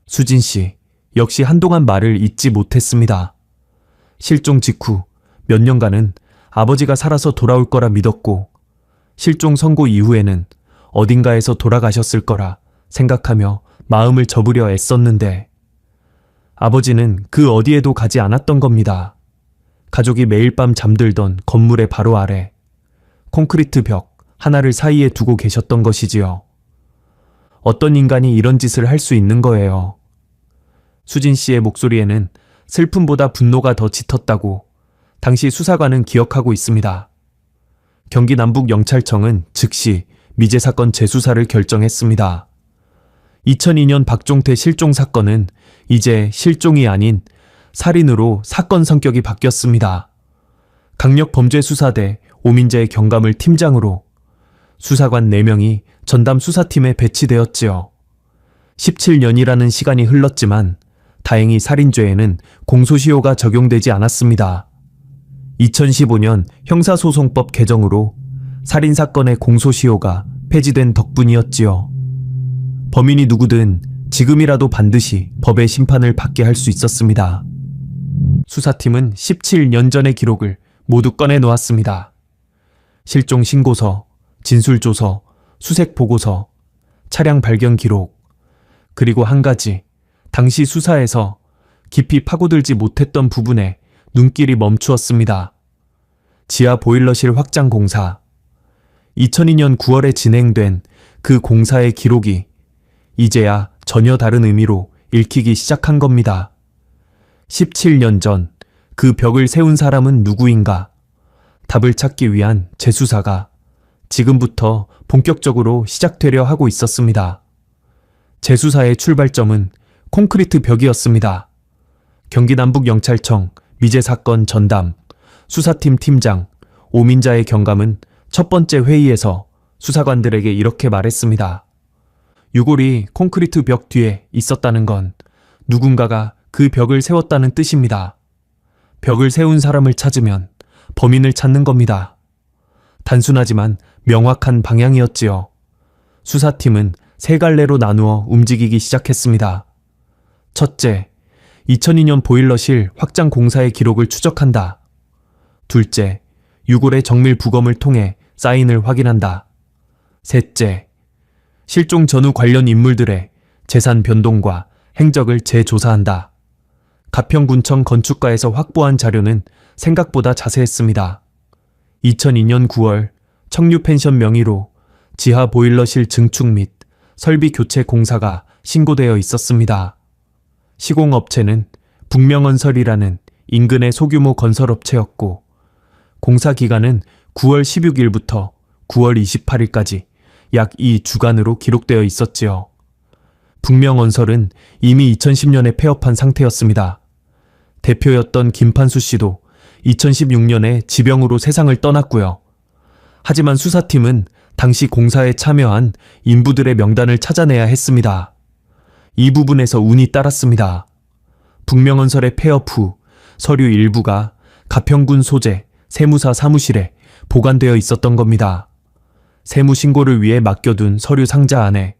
수진 씨 역시 한동안 말을 잇지 못했습니다. 실종 직후 몇 년간은 아버지가 살아서 돌아올 거라 믿었고 실종 선고 이후에는 어딘가에서 돌아가셨을 거라 생각하며 마음을 접으려 애썼는데 아버지는 그 어디에도 가지 않았던 겁니다. 가족이 매일 밤 잠들던 건물의 바로 아래 콘크리트 벽 하나를 사이에 두고 계셨던 것이지요. 어떤 인간이 이런 짓을 할 수 있는 거예요. 수진 씨의 목소리에는 슬픔보다 분노가 더 짙었다고 당시 수사관은 기억하고 있습니다. 경기 남북영찰청은 즉시 미제 사건 재수사를 결정했습니다. 2002년 박종태 실종 사건은 이제 실종이 아닌 살인으로 사건 성격이 바뀌었습니다. 강력범죄수사대 오민재의 경감을 팀장으로 수사관 4명이 전담 수사팀에 배치되었지요. 17년이라는 시간이 흘렀지만 다행히 살인죄에는 공소시효가 적용되지 않았습니다. 2015년 형사소송법 개정으로 살인사건의 공소시효가 폐지된 덕분이었지요. 범인이 누구든 지금이라도 반드시 법의 심판을 받게 할 수 있었습니다. 수사팀은 17년 전의 기록을 모두 꺼내놓았습니다. 실종 신고서, 진술조서, 수색보고서, 차량 발견 기록, 그리고 한 가지, 당시 수사에서 깊이 파고들지 못했던 부분에 눈길이 멈추었습니다. 지하 보일러실 확장 공사. 2002년 9월에 진행된 그 공사의 기록이 이제야 전혀 다른 의미로 읽히기 시작한 겁니다. 17년 전 그 벽을 세운 사람은 누구인가? 답을 찾기 위한 재수사가 지금부터 본격적으로 시작되려 하고 있었습니다. 재수사의 출발점은 콘크리트 벽이었습니다. 경기 남북영찰청 미제사건 전담 수사팀 팀장 오민자의 경감은 첫 번째 회의에서 수사관들에게 이렇게 말했습니다. 유골이 콘크리트 벽 뒤에 있었다는 건 누군가가 그 벽을 세웠다는 뜻입니다. 벽을 세운 사람을 찾으면 범인을 찾는 겁니다. 단순하지만 명확한 방향이었지요. 수사팀은 3갈래로 나누어 움직이기 시작했습니다. 첫째, 2002년 보일러실 확장 공사의 기록을 추적한다. 둘째, 유골의 정밀 부검을 통해 사인을 확인한다. 셋째, 실종 전후 관련 인물들의 재산 변동과 행적을 재조사한다. 가평군청 건축가에서 확보한 자료는 생각보다 자세했습니다. 2002년 9월 청류펜션 명의로 지하 보일러실 증축 및 설비 교체 공사가 신고되어 있었습니다. 시공업체는 북명언설이라는 인근의 소규모 건설업체였고 공사 기간은 9월 16일부터 9월 28일까지 약 2주간으로 기록되어 있었지요. 북명언설은 이미 2010년에 폐업한 상태였습니다. 대표였던 김판수 씨도 2016년에 지병으로 세상을 떠났고요. 하지만 수사팀은 당시 공사에 참여한 인부들의 명단을 찾아내야 했습니다. 이 부분에서 운이 따랐습니다. 북명언설의 폐업 후 서류 일부가 가평군 소재 세무사 사무실에 보관되어 있었던 겁니다. 세무신고를 위해 맡겨둔 서류 상자 안에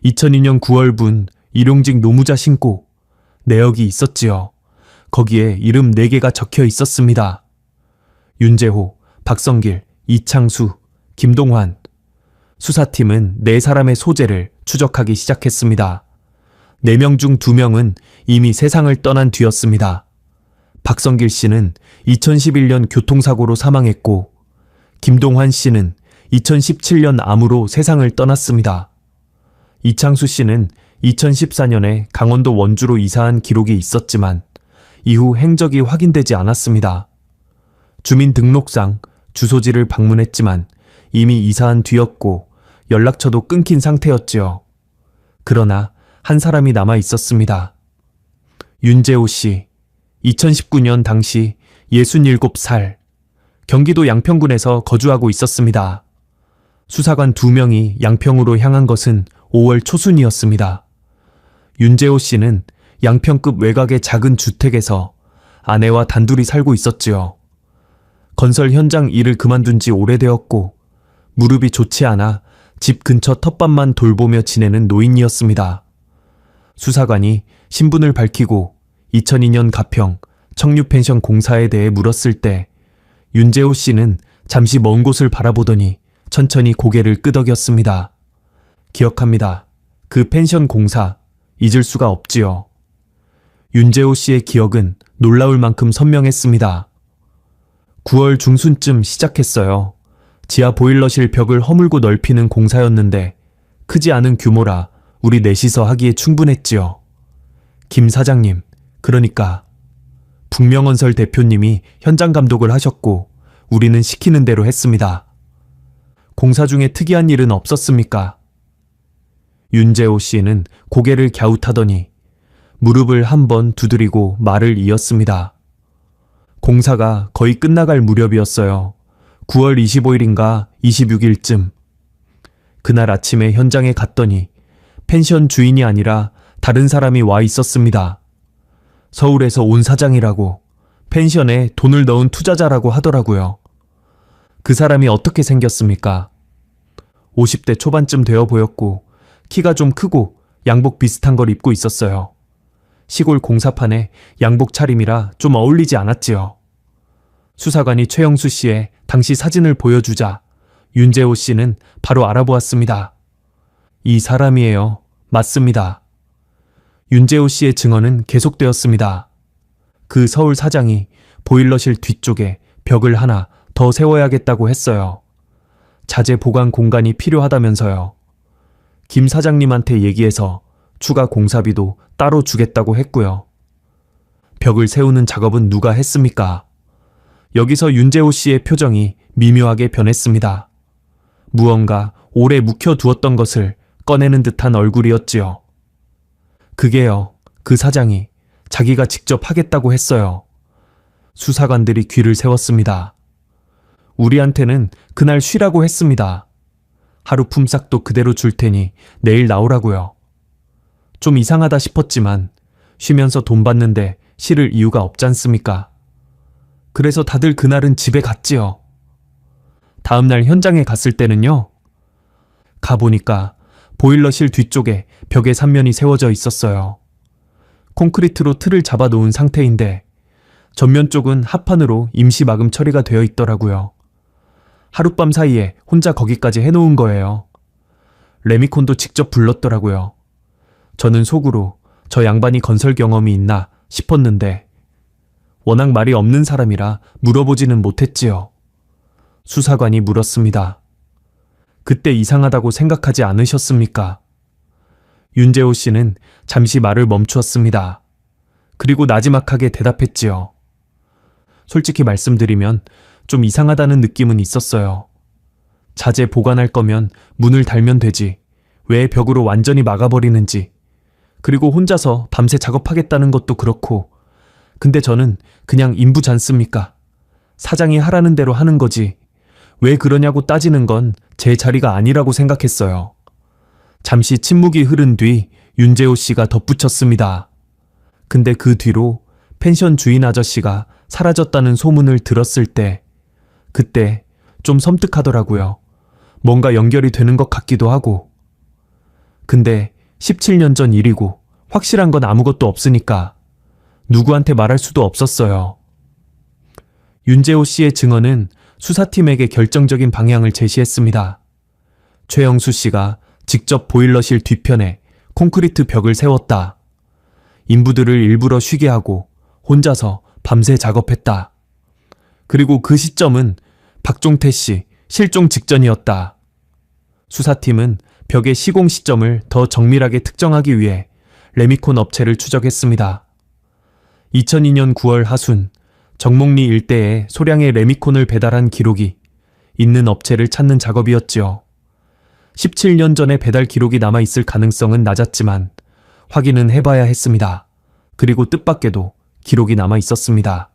2002년 9월분 일용직 노무자 신고 내역이 있었지요. 거기에 이름 4개가 적혀 있었습니다. 윤재호, 박성길, 이창수, 김동환. 수사팀은 4사람의 소재를 추적하기 시작했습니다. 4명 중 2명은 이미 세상을 떠난 뒤였습니다. 박성길 씨는 2011년 교통사고로 사망했고 김동환 씨는 2017년 암으로 세상을 떠났습니다. 이창수 씨는 2014년에 강원도 원주로 이사한 기록이 있었지만 이후 행적이 확인되지 않았습니다. 주민등록상 주소지를 방문했지만 이미 이사한 뒤였고 연락처도 끊긴 상태였지요. 그러나 한 사람이 남아 있었습니다. 윤재호 씨, 2019년 당시 67살, 경기도 양평군에서 거주하고 있었습니다. 수사관 2명이 양평으로 향한 것은 5월 초순이었습니다. 윤재호 씨는 양평급 외곽의 작은 주택에서 아내와 단둘이 살고 있었지요. 건설 현장 일을 그만둔 지 오래되었고 무릎이 좋지 않아 집 근처 텃밭만 돌보며 지내는 노인이었습니다. 수사관이 신분을 밝히고 2002년 가평 청류펜션 공사에 대해 물었을 때 윤재호 씨는 잠시 먼 곳을 바라보더니 천천히 고개를 끄덕였습니다. 기억합니다. 그 펜션 공사 잊을 수가 없지요. 윤재호 씨의 기억은 놀라울 만큼 선명했습니다. 9월 중순쯤 시작했어요. 지하 보일러실 벽을 허물고 넓히는 공사였는데 크지 않은 규모라 우리 넷이서 하기에 충분했지요. 김 사장님, 그러니까 북명건설 대표님이 현장 감독을 하셨고 우리는 시키는 대로 했습니다. 공사 중에 특이한 일은 없었습니까? 윤재호 씨는 고개를 갸웃하더니 무릎을 한번 두드리고 말을 이었습니다. 공사가 거의 끝나갈 무렵이었어요. 9월 25일인가 26일쯤. 그날 아침에 현장에 갔더니 펜션 주인이 아니라 다른 사람이 와 있었습니다. 서울에서 온 사장이라고, 펜션에 돈을 넣은 투자자라고 하더라고요. 그 사람이 어떻게 생겼습니까? 50대 초반쯤 되어 보였고 키가 좀 크고 양복 비슷한 걸 입고 있었어요. 시골 공사판에 양복 차림이라 좀 어울리지 않았지요. 수사관이 최영수 씨의 당시 사진을 보여주자 윤재호 씨는 바로 알아보았습니다. 이 사람이에요. 맞습니다. 윤재호 씨의 증언은 계속되었습니다. 그 서울 사장이 보일러실 뒤쪽에 벽을 하나 더 세워야겠다고 했어요. 자재 보관 공간이 필요하다면서요. 김 사장님한테 얘기해서 추가 공사비도 따로 주겠다고 했고요. 벽을 세우는 작업은 누가 했습니까? 여기서 윤재호 씨의 표정이 미묘하게 변했습니다. 무언가 오래 묵혀두었던 것을 꺼내는 듯한 얼굴이었지요. 그게요, 그 사장이 자기가 직접 하겠다고 했어요. 수사관들이 귀를 세웠습니다. 우리한테는 그날 쉬라고 했습니다. 하루 품삯도 그대로 줄 테니 내일 나오라고요. 좀 이상하다 싶었지만 쉬면서 돈 받는데 싫을 이유가 없지 않습니까? 그래서 다들 그날은 집에 갔지요. 다음날 현장에 갔을 때는요. 가보니까 보일러실 뒤쪽에 벽에 3면이 세워져 있었어요. 콘크리트로 틀을 잡아놓은 상태인데 전면 쪽은 합판으로 임시 마금 처리가 되어 있더라고요. 하룻밤 사이에 혼자 거기까지 해놓은 거예요. 레미콘도 직접 불렀더라고요. 저는 속으로 저 양반이 건설 경험이 있나 싶었는데 워낙 말이 없는 사람이라 물어보지는 못했지요. 수사관이 물었습니다. 그때 이상하다고 생각하지 않으셨습니까? 윤재호 씨는 잠시 말을 멈추었습니다. 그리고 나지막하게 대답했지요. 솔직히 말씀드리면 좀 이상하다는 느낌은 있었어요. 자재 보관할 거면 문을 달면 되지. 왜 벽으로 완전히 막아버리는지. 그리고 혼자서 밤새 작업하겠다는 것도 그렇고. 근데 저는 그냥 인부지 않습니까? 사장이 하라는 대로 하는 거지. 왜 그러냐고 따지는 건 제 자리가 아니라고 생각했어요. 잠시 침묵이 흐른 뒤 윤재호 씨가 덧붙였습니다. 근데 그 뒤로 펜션 주인 아저씨가 사라졌다는 소문을 들었을 때 그때 좀 섬뜩하더라고요. 뭔가 연결이 되는 것 같기도 하고. 근데 17년 전 일이고 확실한 건 아무것도 없으니까 누구한테 말할 수도 없었어요. 윤재호 씨의 증언은 수사팀에게 결정적인 방향을 제시했습니다. 최영수 씨가 직접 보일러실 뒤편에 콘크리트 벽을 세웠다. 인부들을 일부러 쉬게 하고 혼자서 밤새 작업했다. 그리고 그 시점은 박종태 씨 실종 직전이었다. 수사팀은 벽의 시공 시점을 더 정밀하게 특정하기 위해 레미콘 업체를 추적했습니다. 2002년 9월 하순 정목리 일대에 소량의 레미콘을 배달한 기록이 있는 업체를 찾는 작업이었지요. 17년 전에 배달 기록이 남아있을 가능성은 낮았지만 확인은 해봐야 했습니다. 그리고 뜻밖에도 기록이 남아있었습니다.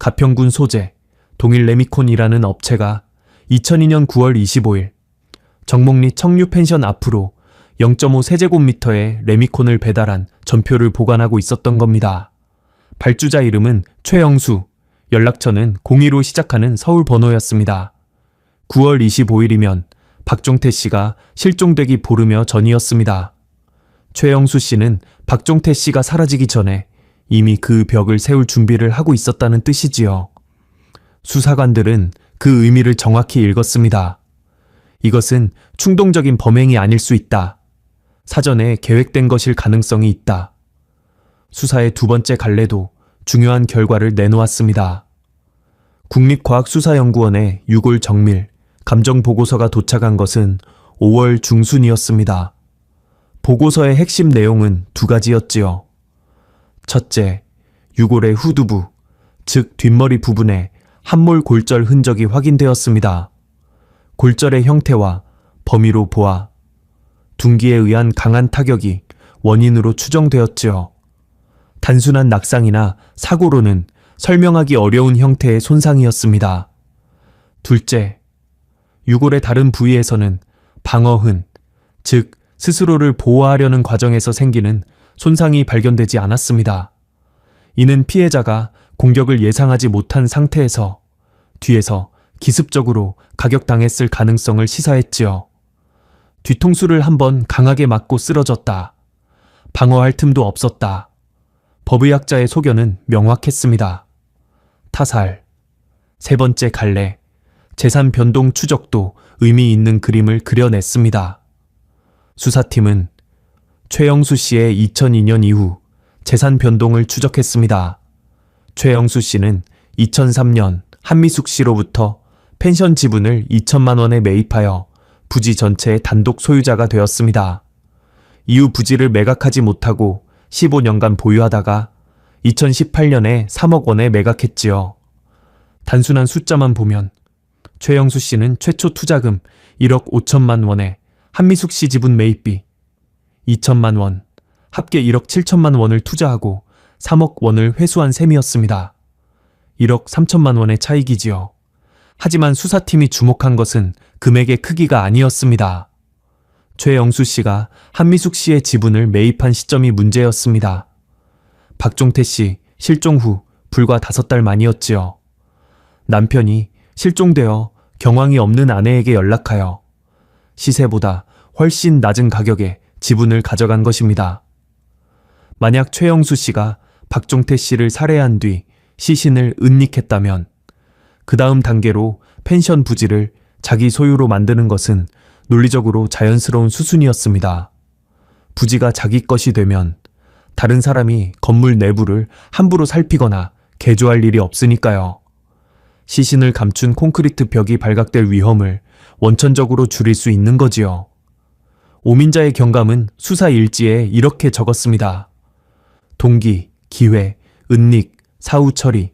가평군 소재 동일 레미콘이라는 업체가 2002년 9월 25일 정목리 청류 펜션 앞으로 0.5 세제곱미터의 레미콘을 배달한 전표를 보관하고 있었던 겁니다. 발주자 이름은 최영수, 연락처는 02로 시작하는 서울 번호였습니다. 9월 25일이면 박종태 씨가 실종되기 보름여 전이었습니다. 최영수 씨는 박종태 씨가 사라지기 전에 이미 그 벽을 세울 준비를 하고 있었다는 뜻이지요. 수사관들은 그 의미를 정확히 읽었습니다. 이것은 충동적인 범행이 아닐 수 있다. 사전에 계획된 것일 가능성이 있다. 수사의 두 번째 갈래도 중요한 결과를 내놓았습니다. 국립과학수사연구원의 유골 정밀 감정보고서가 도착한 것은 5월 중순이었습니다. 보고서의 핵심 내용은 두 가지였지요. 첫째, 유골의 후두부, 즉 뒷머리 부분에 함몰 골절 흔적이 확인되었습니다. 골절의 형태와 범위로 보아 둔기에 의한 강한 타격이 원인으로 추정되었지요. 단순한 낙상이나 사고로는 설명하기 어려운 형태의 손상이었습니다. 둘째, 유골의 다른 부위에서는 방어흔, 즉 스스로를 보호하려는 과정에서 생기는 손상이 발견되지 않았습니다. 이는 피해자가 공격을 예상하지 못한 상태에서 뒤에서 기습적으로 가격당했을 가능성을 시사했지요. 뒤통수를 한번 강하게 맞고 쓰러졌다. 방어할 틈도 없었다. 법의학자의 소견은 명확했습니다. 타살. 세 번째 갈래. 재산 변동 추적도 의미 있는 그림을 그려냈습니다. 수사팀은 최영수 씨의 2002년 이후 재산 변동을 추적했습니다. 최영수 씨는 2003년 한미숙 씨로부터 펜션 지분을 2천만 원에 매입하여 부지 전체의 단독 소유자가 되었습니다. 이후 부지를 매각하지 못하고 15년간 보유하다가 2018년에 3억 원에 매각했지요. 단순한 숫자만 보면 최영수 씨는 최초 투자금 1억 5천만 원에 한미숙 씨 지분 매입비 2천만 원, 합계 1억 7천만 원을 투자하고 3억 원을 회수한 셈이었습니다. 1억 3천만 원의 차익이지요. 하지만 수사팀이 주목한 것은 금액의 크기가 아니었습니다. 최영수 씨가 한미숙 씨의 지분을 매입한 시점이 문제였습니다. 박종태 씨 실종 후 불과 5달 만이었지요. 남편이 실종되어 경황이 없는 아내에게 연락하여 시세보다 훨씬 낮은 가격에 지분을 가져간 것입니다. 만약 최영수 씨가 박종태 씨를 살해한 뒤 시신을 은닉했다면 그 다음 단계로 펜션 부지를 자기 소유로 만드는 것은 논리적으로 자연스러운 수순이었습니다. 부지가 자기 것이 되면 다른 사람이 건물 내부를 함부로 살피거나 개조할 일이 없으니까요. 시신을 감춘 콘크리트 벽이 발각될 위험을 원천적으로 줄일 수 있는 거지요. 오민자의 경감은 수사 일지에 이렇게 적었습니다. 동기, 기회, 은닉, 사후 처리,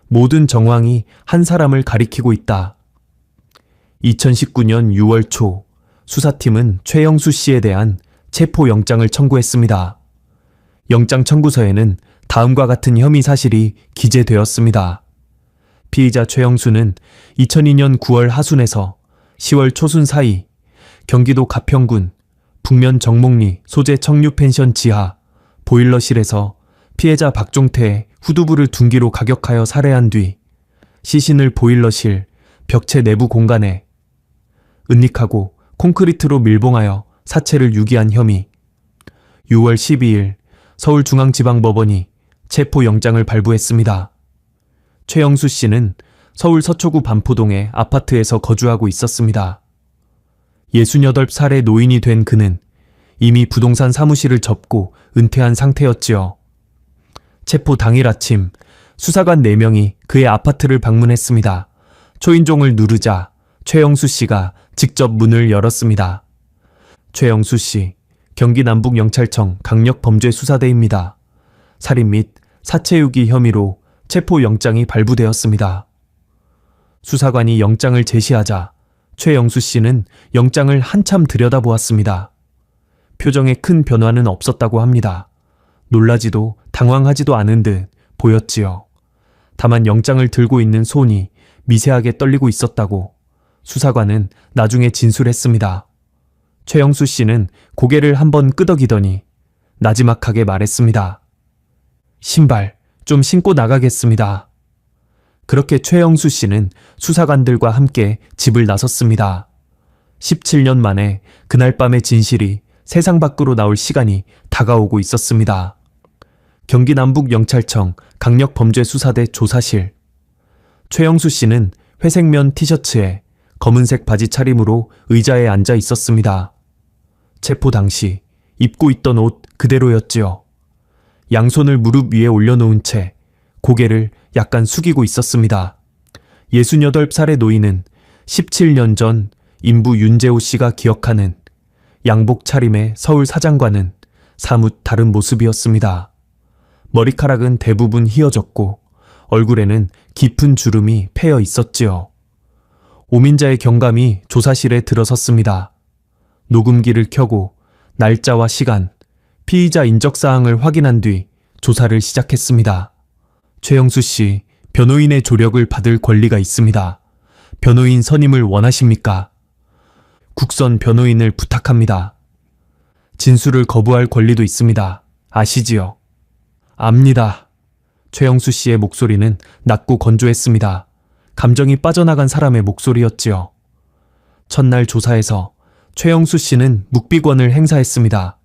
모든 정황이 한 사람을 가리키고 있다. 2019년 6월 초 수사팀은 최영수 씨에 대한 체포영장을 청구했습니다. 영장 청구서에는 다음과 같은 혐의 사실이 기재되었습니다. 피의자 최영수는 2002년 9월 하순에서 10월 초순 사이 경기도 가평군 북면 정목리 소재 청류펜션 지하 보일러실에서 피해자 박종태의 후두부를 둔기로 가격하여 살해한 뒤 시신을 보일러실 벽체 내부 공간에 은닉하고 콘크리트로 밀봉하여 사체를 유기한 혐의. 6월 12일 서울중앙지방법원이 체포영장을 발부했습니다. 최영수 씨는 서울 서초구 반포동의 아파트에서 거주하고 있었습니다. 68살의 노인이 된 그는 이미 부동산 사무실을 접고 은퇴한 상태였지요. 체포 당일 아침 수사관 4명이 그의 아파트를 방문했습니다. 초인종을 누르자 최영수 씨가 직접 문을 열었습니다. 최영수 씨, 경기 남북경찰청 강력범죄수사대입니다. 살인 및 사체유기 혐의로 체포영장이 발부되었습니다. 수사관이 영장을 제시하자 최영수 씨는 영장을 한참 들여다보았습니다. 표정에 큰 변화는 없었다고 합니다. 놀라지도 당황하지도 않은 듯 보였지요. 다만 영장을 들고 있는 손이 미세하게 떨리고 있었다고 수사관은 나중에 진술했습니다. 최영수 씨는 고개를 한번 끄덕이더니 나지막하게 말했습니다. 신발 좀 신고 나가겠습니다. 그렇게 최영수 씨는 수사관들과 함께 집을 나섰습니다. 17년 만에 그날 밤의 진실이 세상 밖으로 나올 시간이 다가오고 있었습니다. 경기 남북경찰청 강력범죄수사대 조사실. 최영수 씨는 회색면 티셔츠에 검은색 바지 차림으로 의자에 앉아 있었습니다. 체포 당시 입고 있던 옷 그대로였지요. 양손을 무릎 위에 올려놓은 채 고개를 약간 숙이고 있었습니다. 68살의 노인은 17년 전 인부 윤재호 씨가 기억하는 양복 차림의 서울 사장과는 사뭇 다른 모습이었습니다. 머리카락은 대부분 휘어졌고 얼굴에는 깊은 주름이 패여 있었지요. 오민자의 경감이 조사실에 들어섰습니다. 녹음기를 켜고 날짜와 시간, 피의자 인적사항을 확인한 뒤 조사를 시작했습니다. 최영수 씨, 변호인의 조력을 받을 권리가 있습니다. 변호인 선임을 원하십니까? 국선 변호인을 부탁합니다. 진술을 거부할 권리도 있습니다. 아시지요? 압니다. 최영수 씨의 목소리는 낮고 건조했습니다. 감정이 빠져나간 사람의 목소리였지요. 첫날 조사에서 최영수 씨는 묵비권을 행사했습니다.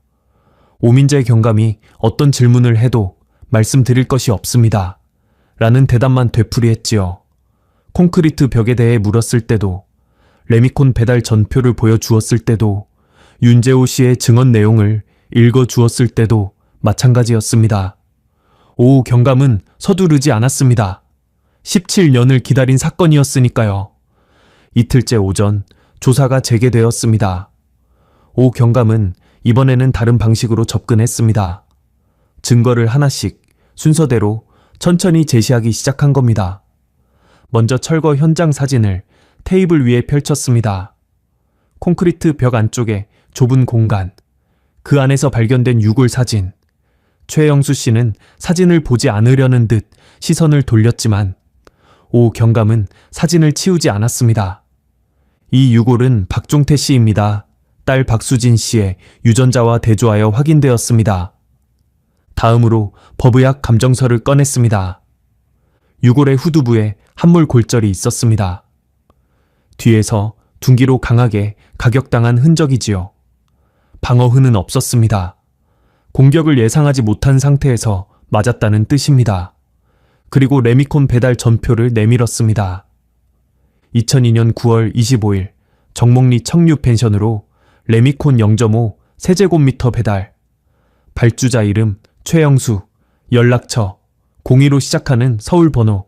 오민재 경감이 어떤 질문을 해도 말씀드릴 것이 없습니다. 라는 대답만 되풀이했지요. 콘크리트 벽에 대해 물었을 때도, 레미콘 배달 전표를 보여주었을 때도, 윤재호 씨의 증언 내용을 읽어주었을 때도 마찬가지였습니다. 오 경감은 서두르지 않았습니다. 17년을 기다린 사건이었으니까요. 이틀째 오전 조사가 재개되었습니다. 오 경감은 이번에는 다른 방식으로 접근했습니다. 증거를 하나씩 순서대로 천천히 제시하기 시작한 겁니다. 먼저 철거 현장 사진을 테이블 위에 펼쳤습니다. 콘크리트 벽 안쪽에 좁은 공간, 그 안에서 발견된 유골 사진. 최영수 씨는 사진을 보지 않으려는 듯 시선을 돌렸지만 오 경감은 사진을 치우지 않았습니다. 이 유골은 박종태 씨입니다. 딸 박수진 씨의 유전자와 대조하여 확인되었습니다. 다음으로 법의학 감정서를 꺼냈습니다. 유골의 후두부에 함몰 골절이 있었습니다. 뒤에서 둔기로 강하게 가격당한 흔적이지요. 방어흔은 없었습니다. 공격을 예상하지 못한 상태에서 맞았다는 뜻입니다. 그리고 레미콘 배달 전표를 내밀었습니다. 2002년 9월 25일 정목리 청류 펜션으로 레미콘 0.5 세제곱미터 배달. 발주자 이름 최영수, 연락처 02로 시작하는 서울 번호.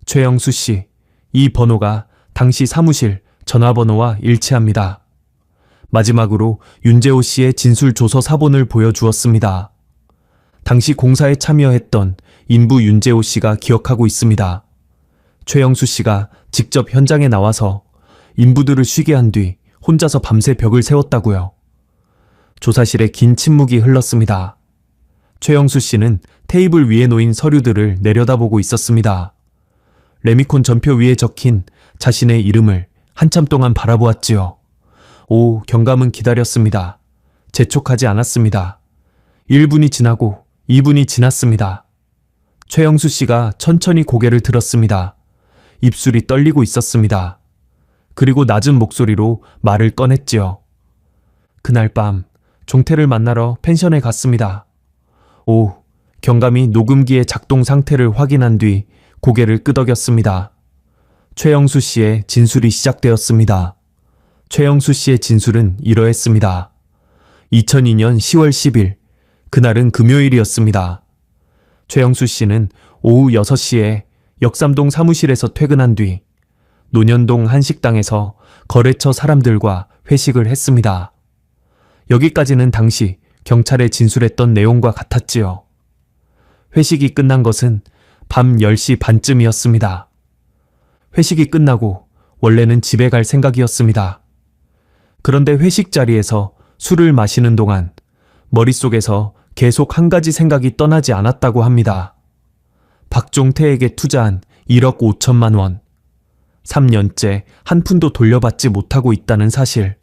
최영수 씨, 이 번호가 당시 사무실 전화번호와 일치합니다. 마지막으로 윤재호 씨의 진술 조서 사본을 보여주었습니다. 당시 공사에 참여했던 인부 윤재호 씨가 기억하고 있습니다. 최영수 씨가 직접 현장에 나와서 인부들을 쉬게 한 뒤 혼자서 밤새 벽을 세웠다고요. 조사실에 긴 침묵이 흘렀습니다. 최영수 씨는 테이블 위에 놓인 서류들을 내려다보고 있었습니다. 레미콘 전표 위에 적힌 자신의 이름을 한참 동안 바라보았지요. 오 경감은 기다렸습니다. 재촉하지 않았습니다. 1분이 지나고 2분이 지났습니다. 최영수 씨가 천천히 고개를 들었습니다. 입술이 떨리고 있었습니다. 그리고 낮은 목소리로 말을 꺼냈지요. 그날 밤 종태를 만나러 펜션에 갔습니다. 오 경감이 녹음기의 작동 상태를 확인한 뒤 고개를 끄덕였습니다. 최영수 씨의 진술이 시작되었습니다. 최영수 씨의 진술은 이러했습니다. 2002년 10월 10일, 그날은 금요일이었습니다. 최영수 씨는 오후 6시에 역삼동 사무실에서 퇴근한 뒤 논현동 한식당에서 거래처 사람들과 회식을 했습니다. 여기까지는 당시 경찰에 진술했던 내용과 같았지요. 회식이 끝난 것은 밤 10시 반쯤이었습니다. 회식이 끝나고 원래는 집에 갈 생각이었습니다. 그런데 회식 자리에서 술을 마시는 동안 머릿속에서 계속 한 가지 생각이 떠나지 않았다고 합니다. 박종태에게 투자한 1억 5천만 원. 3년째 한 푼도 돌려받지 못하고 있다는 사실.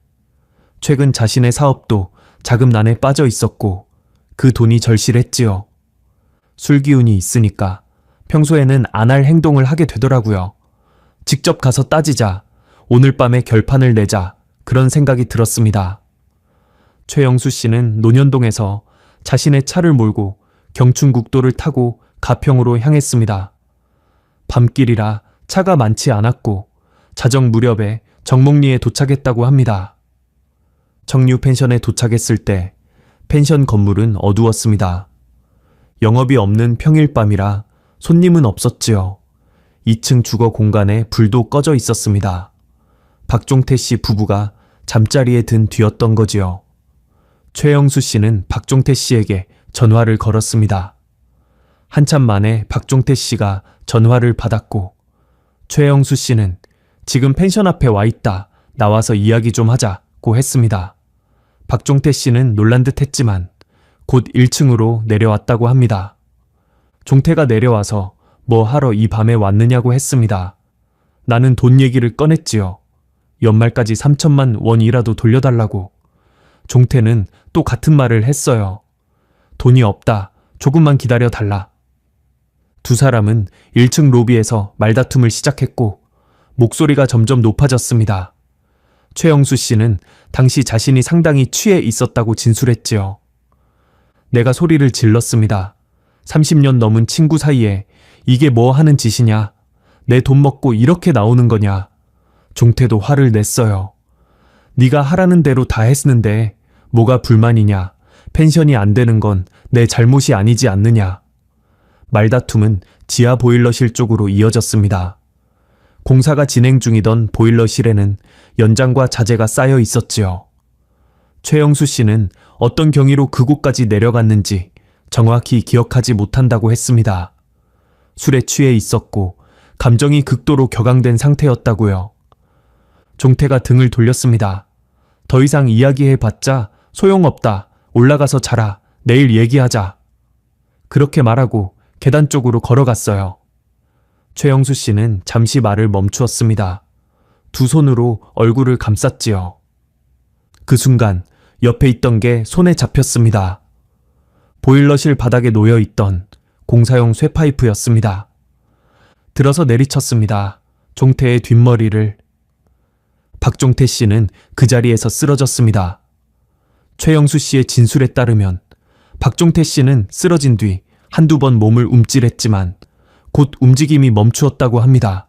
최근 자신의 사업도 자금난에 빠져 있었고 그 돈이 절실했지요. 술기운이 있으니까 평소에는 안 할 행동을 하게 되더라고요. 직접 가서 따지자, 오늘 밤에 결판을 내자, 그런 생각이 들었습니다. 최영수 씨는 논현동에서 자신의 차를 몰고 경춘국도를 타고 가평으로 향했습니다. 밤길이라 차가 많지 않았고 자정 무렵에 정목리에 도착했다고 합니다. 청류 펜션에 도착했을 때 펜션 건물은 어두웠습니다. 영업이 없는 평일밤이라 손님은 없었지요. 2층 주거 공간에 불도 꺼져 있었습니다. 박종태 씨 부부가 잠자리에 든 뒤였던 거지요. 최영수 씨는 박종태 씨에게 전화를 걸었습니다. 한참 만에 박종태 씨가 전화를 받았고 최영수 씨는 지금 펜션 앞에 와 있다. 나와서 이야기 좀 하자고 했습니다. 박종태 씨는 놀란 듯 했지만 곧 1층으로 내려왔다고 합니다. 종태가 내려와서 뭐 하러 이 밤에 왔느냐고 했습니다. 나는 돈 얘기를 꺼냈지요. 연말까지 3천만 원이라도 돌려달라고. 종태는 또 같은 말을 했어요. 돈이 없다. 조금만 기다려 달라. 두 사람은 1층 로비에서 말다툼을 시작했고 목소리가 점점 높아졌습니다. 최영수 씨는 당시 자신이 상당히 취해 있었다고 진술했지요. 내가 소리를 질렀습니다. 30년 넘은 친구 사이에 이게 뭐 하는 짓이냐? 내 돈 먹고 이렇게 나오는 거냐? 종태도 화를 냈어요. 네가 하라는 대로 다 했는데 뭐가 불만이냐? 펜션이 안 되는 건 내 잘못이 아니지 않느냐? 말다툼은 지하 보일러실 쪽으로 이어졌습니다. 공사가 진행 중이던 보일러실에는 연장과 자재가 쌓여 있었지요. 최영수 씨는 어떤 경위로 그곳까지 내려갔는지 정확히 기억하지 못한다고 했습니다. 술에 취해 있었고 감정이 극도로 격앙된 상태였다고요. 종태가 등을 돌렸습니다. 더 이상 이야기해봤자 소용없다. 올라가서 자라. 내일 얘기하자. 그렇게 말하고 계단 쪽으로 걸어갔어요. 최영수 씨는 잠시 말을 멈추었습니다. 두 손으로 얼굴을 감쌌지요. 그 순간 옆에 있던 게 손에 잡혔습니다. 보일러실 바닥에 놓여있던 공사용 쇠파이프였습니다. 들어서 내리쳤습니다. 종태의 뒷머리를. 박종태 씨는 그 자리에서 쓰러졌습니다. 최영수 씨의 진술에 따르면 박종태 씨는 쓰러진 뒤 한두 번 몸을 움찔했지만 곧 움직임이 멈추었다고 합니다.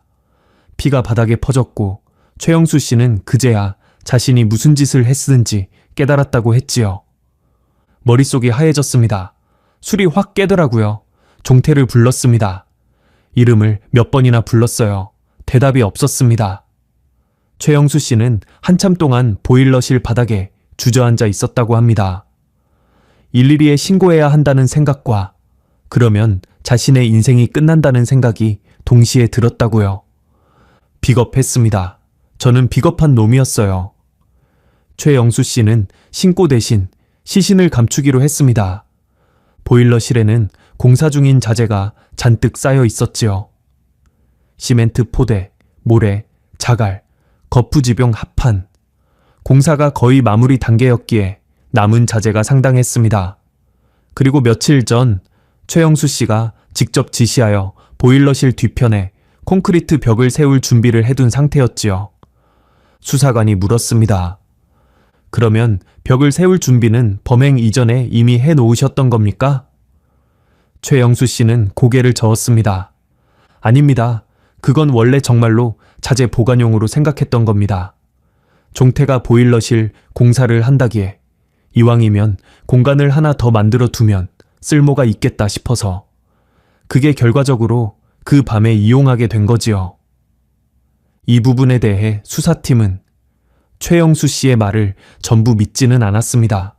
피가 바닥에 퍼졌고 최영수 씨는 그제야 자신이 무슨 짓을 했는지 깨달았다고 했지요. 머릿속이 하얘졌습니다. 술이 확 깨더라고요. 종태를 불렀습니다. 이름을 몇 번이나 불렀어요. 대답이 없었습니다. 최영수 씨는 한참 동안 보일러실 바닥에 주저앉아 있었다고 합니다. 112에 신고해야 한다는 생각과 그러면 자신의 인생이 끝난다는 생각이 동시에 들었다고요. 비겁했습니다. 저는 비겁한 놈이었어요. 최영수 씨는 신고 대신 시신을 감추기로 했습니다. 보일러실에는 공사 중인 자재가 잔뜩 쌓여 있었지요. 시멘트 포대, 모래, 자갈, 거푸지병 합판. 공사가 거의 마무리 단계였기에 남은 자재가 상당했습니다. 그리고 며칠 전 최영수 씨가 직접 지시하여 보일러실 뒤편에 콘크리트 벽을 세울 준비를 해둔 상태였지요. 수사관이 물었습니다. 그러면 벽을 세울 준비는 범행 이전에 이미 해놓으셨던 겁니까? 최영수 씨는 고개를 저었습니다. 아닙니다. 그건 원래 정말로 자재 보관용으로 생각했던 겁니다. 종태가 보일러실 공사를 한다기에 이왕이면 공간을 하나 더 만들어 두면 쓸모가 있겠다 싶어서 그게 결과적으로 그 밤에 이용하게 된 거지요. 이 부분에 대해 수사팀은 최영수 씨의 말을 전부 믿지는 않았습니다.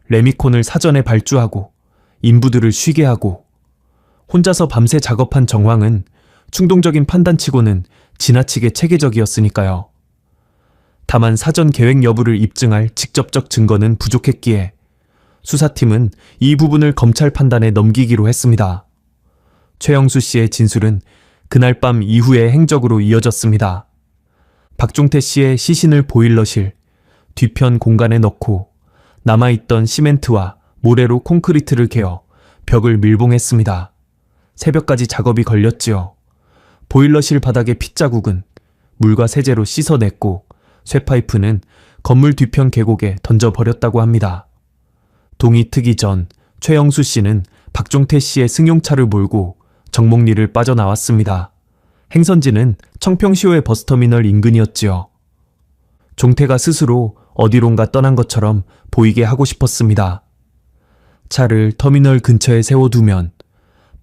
레미콘을 사전에 발주하고 인부들을 쉬게 하고 혼자서 밤새 작업한 정황은 충동적인 판단치고는 지나치게 체계적이었으니까요. 다만 사전 계획 여부를 입증할 직접적 증거는 부족했기에 수사팀은 이 부분을 검찰 판단에 넘기기로 했습니다. 최영수 씨의 진술은 그날 밤 이후의 행적으로 이어졌습니다. 박종태 씨의 시신을 보일러실 뒤편 공간에 넣고 남아있던 시멘트와 모래로 콘크리트를 개어 벽을 밀봉했습니다. 새벽까지 작업이 걸렸지요. 보일러실 바닥의 핏자국은 물과 세제로 씻어냈고 쇠파이프는 건물 뒤편 계곡에 던져버렸다고 합니다. 동이 트기 전 최영수 씨는 박종태 씨의 승용차를 몰고 정목리를 빠져나왔습니다. 행선지는 청평시외 버스터미널 인근이었지요. 종태가 스스로 어디론가 떠난 것처럼 보이게 하고 싶었습니다. 차를 터미널 근처에 세워두면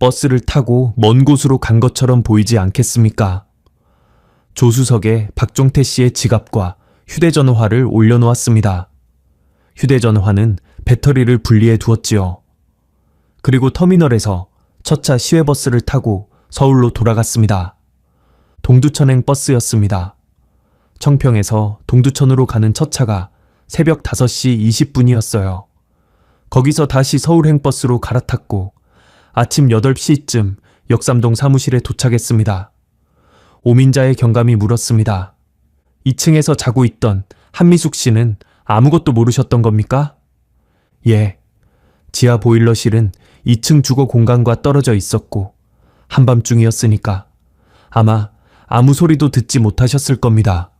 버스를 타고 먼 곳으로 간 것처럼 보이지 않겠습니까? 조수석에 박종태 씨의 지갑과 휴대전화를 올려놓았습니다. 휴대전화는 배터리를 분리해 두었지요. 그리고 터미널에서 첫 차 시외버스를 타고 서울로 돌아갔습니다. 동두천행 버스였습니다. 청평에서 동두천으로 가는 첫 차가 새벽 5시 20분이었어요. 거기서 다시 서울행 버스로 갈아탔고 아침 8시쯤 역삼동 사무실에 도착했습니다. 오민자의 경감이 물었습니다. 2층에서 자고 있던 한미숙 씨는 아무것도 모르셨던 겁니까? 예. 지하 보일러실은 2층 주거 공간과 떨어져 있었고 한밤중이었으니까 아마 아무 소리도 듣지 못하셨을 겁니다.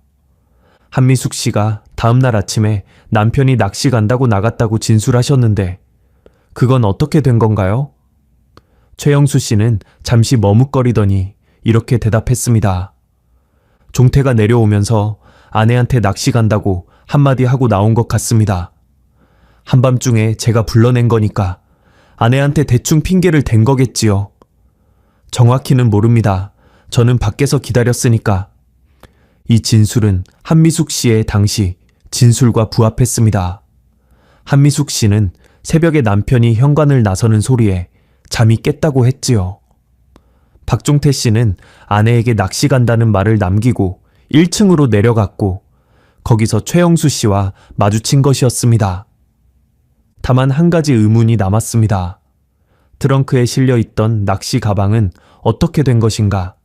한미숙 씨가 다음날 아침에 남편이 낚시 간다고 나갔다고 진술하셨는데 그건 어떻게 된 건가요? 최영수 씨는 잠시 머뭇거리더니 이렇게 대답했습니다. 종태가 내려오면서 아내한테 낚시 간다고 한마디 하고 나온 것 같습니다. 한밤중에 제가 불러낸 거니까 아내한테 대충 핑계를 댄 거겠지요. 정확히는 모릅니다. 저는 밖에서 기다렸으니까. 이 진술은 한미숙 씨의 당시 진술과 부합했습니다. 한미숙 씨는 새벽에 남편이 현관을 나서는 소리에 잠이 깼다고 했지요. 박종태 씨는 아내에게 낚시 간다는 말을 남기고 1층으로 내려갔고 거기서 최영수 씨와 마주친 것이었습니다. 다만 한 가지 의문이 남았습니다. 트렁크에 실려 있던 낚시 가방은 어떻게 된 것인가?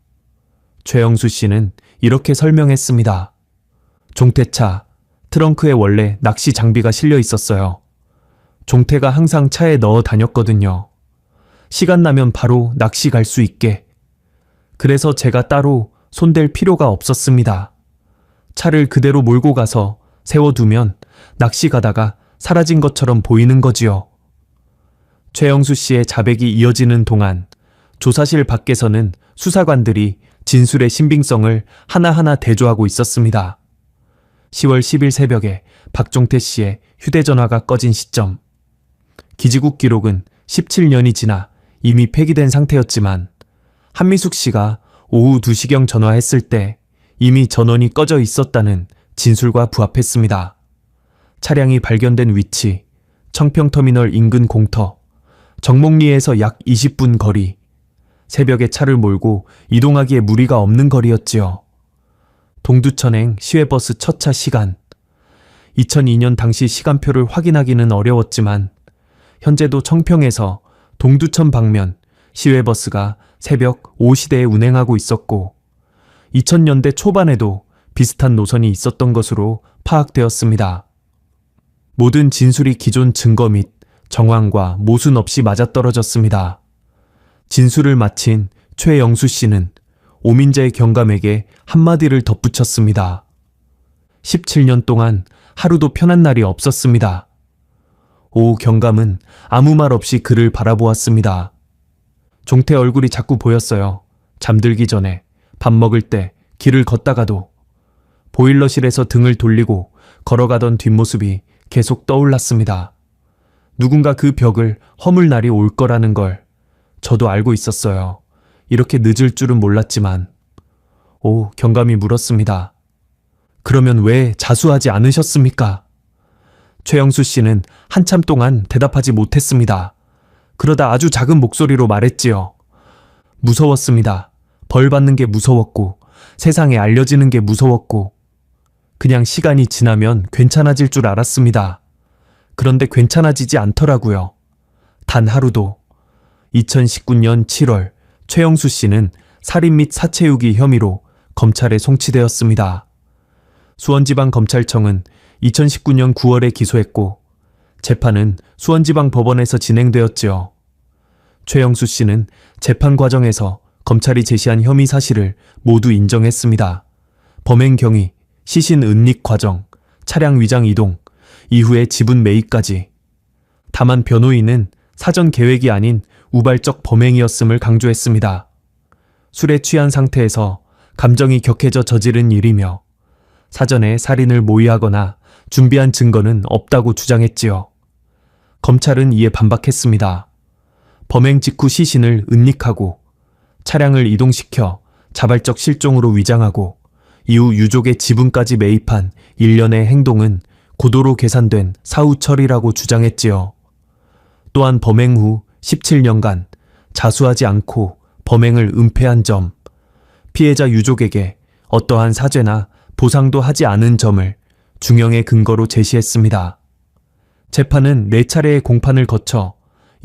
최영수 씨는 이렇게 설명했습니다. 종태차, 트렁크에 원래 낚시 장비가 실려 있었어요. 종태가 항상 차에 넣어 다녔거든요. 시간 나면 바로 낚시 갈 수 있게. 그래서 제가 따로 손댈 필요가 없었습니다. 차를 그대로 몰고 가서 세워두면 낚시 가다가 사라진 것처럼 보이는 거지요. 최영수 씨의 자백이 이어지는 동안 조사실 밖에서는 수사관들이 진술의 신빙성을 하나하나 대조하고 있었습니다. 10월 10일 새벽에 박종태 씨의 휴대전화가 꺼진 시점. 기지국 기록은 17년이 지나 이미 폐기된 상태였지만 한미숙 씨가 오후 2시경 전화했을 때 이미 전원이 꺼져 있었다는 진술과 부합했습니다. 차량이 발견된 위치, 청평터미널 인근 공터, 정목리에서 약 20분 거리, 새벽에 차를 몰고 이동하기에 무리가 없는 거리였지요. 동두천행 시외버스 첫 차 시간. 2002년 당시 시간표를 확인하기는 어려웠지만 현재도 청평에서 동두천 방면 시외버스가 새벽 5시대에 운행하고 있었고 2000년대 초반에도 비슷한 노선이 있었던 것으로 파악되었습니다. 모든 진술이 기존 증거 및 정황과 모순 없이 맞아떨어졌습니다. 진술을 마친 최영수 씨는 오민자의 경감에게 한마디를 덧붙였습니다. 17년 동안 하루도 편한 날이 없었습니다. 오 경감은 아무 말 없이 그를 바라보았습니다. 종태 얼굴이 자꾸 보였어요. 잠들기 전에, 밥 먹을 때, 길을 걷다가도. 보일러실에서 등을 돌리고 걸어가던 뒷모습이 계속 떠올랐습니다. 누군가 그 벽을 허물 날이 올 거라는 걸 저도 알고 있었어요. 이렇게 늦을 줄은 몰랐지만. 오 경감이 물었습니다. 그러면 왜 자수하지 않으셨습니까? 최영수 씨는 한참 동안 대답하지 못했습니다. 그러다 아주 작은 목소리로 말했지요. 무서웠습니다. 벌 받는 게 무서웠고 세상에 알려지는 게 무서웠고 그냥 시간이 지나면 괜찮아질 줄 알았습니다. 그런데 괜찮아지지 않더라고요. 단 하루도. 2019년 7월 최영수 씨는 살인 및 사체유기 혐의로 검찰에 송치되었습니다. 수원지방검찰청은 2019년 9월에 기소했고 재판은 수원지방법원에서 진행되었지요. 최영수 씨는 재판 과정에서 검찰이 제시한 혐의 사실을 모두 인정했습니다. 범행 경위, 시신 은닉 과정, 차량 위장 이동, 이후에 지분 매입까지. 다만 변호인은 사전 계획이 아닌 우발적 범행이었음을 강조했습니다. 술에 취한 상태에서 감정이 격해져 저지른 일이며 사전에 살인을 모의하거나 준비한 증거는 없다고 주장했지요. 검찰은 이에 반박했습니다. 범행 직후 시신을 은닉하고 차량을 이동시켜 자발적 실종으로 위장하고 이후 유족의 지분까지 매입한 일련의 행동은 고도로 계산된 사후 처리라고 주장했지요. 또한 범행 후 17년간 자수하지 않고 범행을 은폐한 점, 피해자 유족에게 어떠한 사죄나 보상도 하지 않은 점을 중형의 근거로 제시했습니다. 재판은 4차례의 공판을 거쳐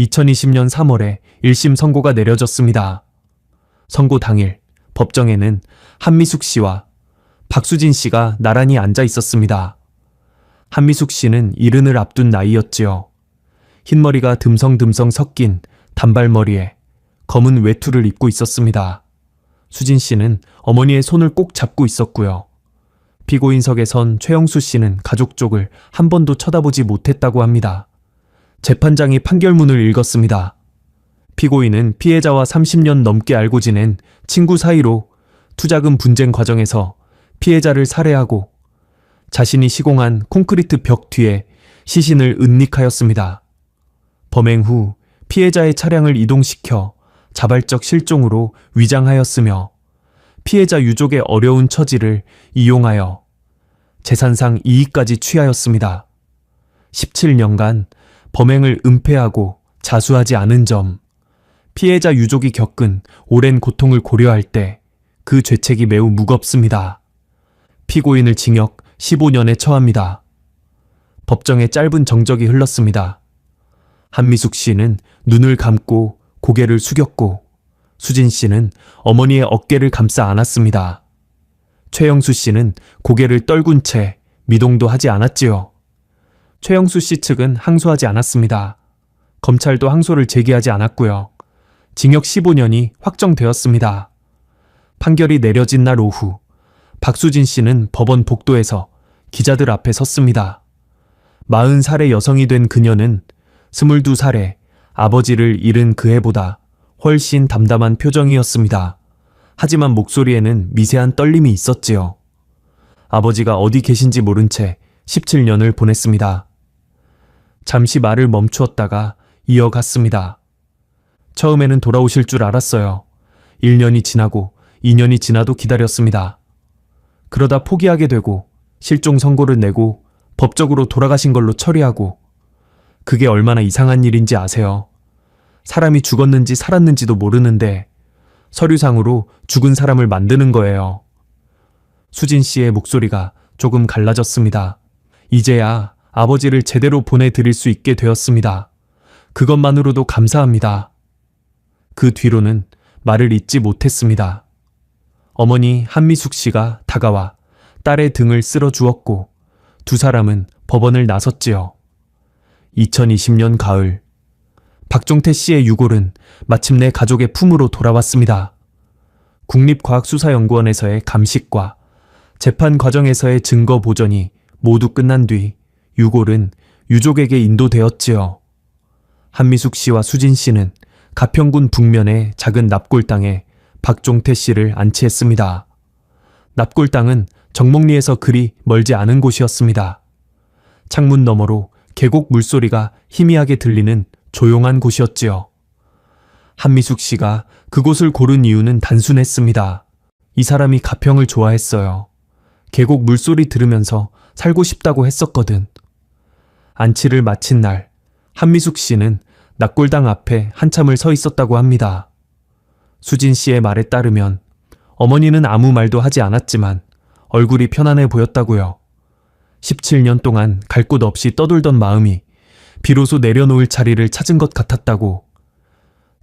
2020년 3월에 1심 선고가 내려졌습니다. 선고 당일 법정에는 한미숙 씨와 박수진 씨가 나란히 앉아 있었습니다. 한미숙 씨는 이른을 앞둔 나이였지요. 흰머리가 듬성듬성 섞인 단발머리에 검은 외투를 입고 있었습니다. 수진 씨는 어머니의 손을 꼭 잡고 있었고요. 피고인석에 선 최영수 씨는 가족 쪽을 한 번도 쳐다보지 못했다고 합니다. 재판장이 판결문을 읽었습니다. 피고인은 피해자와 30년 넘게 알고 지낸 친구 사이로 투자금 분쟁 과정에서 피해자를 살해하고 자신이 시공한 콘크리트 벽 뒤에 시신을 은닉하였습니다. 범행 후 피해자의 차량을 이동시켜 자발적 실종으로 위장하였으며 피해자 유족의 어려운 처지를 이용하여 재산상 이익까지 취하였습니다. 17년간 범행을 은폐하고 자수하지 않은 점, 피해자 유족이 겪은 오랜 고통을 고려할 때 그 죄책이 매우 무겁습니다. 피고인을 징역 15년에 처합니다. 법정에 짧은 정적이 흘렀습니다. 한미숙 씨는 눈을 감고 고개를 숙였고 수진 씨는 어머니의 어깨를 감싸 안았습니다. 최영수 씨는 고개를 떨군 채 미동도 하지 않았지요. 최영수 씨 측은 항소하지 않았습니다. 검찰도 항소를 제기하지 않았고요. 징역 15년이 확정되었습니다. 판결이 내려진 날 오후 박수진 씨는 법원 복도에서 기자들 앞에 섰습니다. 40살의 여성이 된 그녀는 22살에 아버지를 잃은 그 해보다 훨씬 담담한 표정이었습니다. 하지만 목소리에는 미세한 떨림이 있었지요. 아버지가 어디 계신지 모른 채 17년을 보냈습니다. 잠시 말을 멈추었다가 이어갔습니다. 처음에는 돌아오실 줄 알았어요. 1년이 지나고 2년이 지나도 기다렸습니다. 그러다 포기하게 되고 실종 선고를 내고 법적으로 돌아가신 걸로 처리하고 그게 얼마나 이상한 일인지 아세요? 사람이 죽었는지 살았는지도 모르는데 서류상으로 죽은 사람을 만드는 거예요. 수진 씨의 목소리가 조금 갈라졌습니다. 이제야 아버지를 제대로 보내드릴 수 있게 되었습니다. 그것만으로도 감사합니다. 그 뒤로는 말을 잇지 못했습니다. 어머니 한미숙 씨가 다가와 딸의 등을 쓸어 주었고 두 사람은 법원을 나섰지요. 2020년 가을 박종태 씨의 유골은 마침내 가족의 품으로 돌아왔습니다. 국립과학수사연구원에서의 감식과 재판 과정에서의 증거 보전이 모두 끝난 뒤 유골은 유족에게 인도되었지요. 한미숙 씨와 수진 씨는 가평군 북면의 작은 납골당에 박종태 씨를 안치했습니다. 납골당은 정목리에서 그리 멀지 않은 곳이었습니다. 창문 너머로 계곡 물소리가 희미하게 들리는 조용한 곳이었지요. 한미숙 씨가 그곳을 고른 이유는 단순했습니다. 이 사람이 가평을 좋아했어요. 계곡 물소리 들으면서 살고 싶다고 했었거든. 안치를 마친 날, 한미숙 씨는 납골당 앞에 한참을 서 있었다고 합니다. 수진 씨의 말에 따르면 어머니는 아무 말도 하지 않았지만 얼굴이 편안해 보였다고요. 17년 동안 갈 곳 없이 떠돌던 마음이 비로소 내려놓을 자리를 찾은 것 같았다고.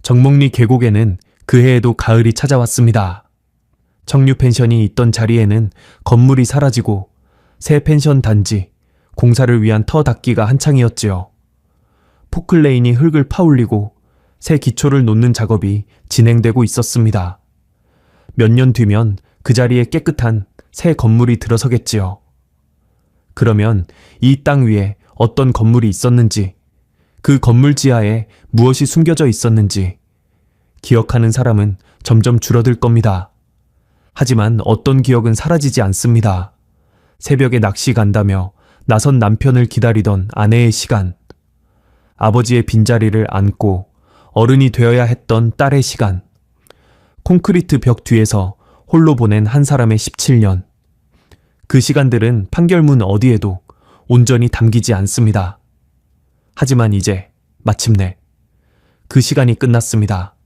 정목리 계곡에는 그 해에도 가을이 찾아왔습니다. 청류 펜션이 있던 자리에는 건물이 사라지고 새 펜션 단지, 공사를 위한 터 닦기가 한창이었지요. 포클레인이 흙을 파올리고 새 기초를 놓는 작업이 진행되고 있었습니다. 몇 년 뒤면 그 자리에 깨끗한 새 건물이 들어서겠지요. 그러면 이 땅 위에 어떤 건물이 있었는지, 그 건물 지하에 무엇이 숨겨져 있었는지 기억하는 사람은 점점 줄어들 겁니다. 하지만 어떤 기억은 사라지지 않습니다. 새벽에 낚시 간다며 나선 남편을 기다리던 아내의 시간, 아버지의 빈자리를 안고 어른이 되어야 했던 딸의 시간, 콘크리트 벽 뒤에서 홀로 보낸 한 사람의 17년. 그 시간들은 판결문 어디에도 온전히 담기지 않습니다. 하지만 이제 마침내 그 시간이 끝났습니다.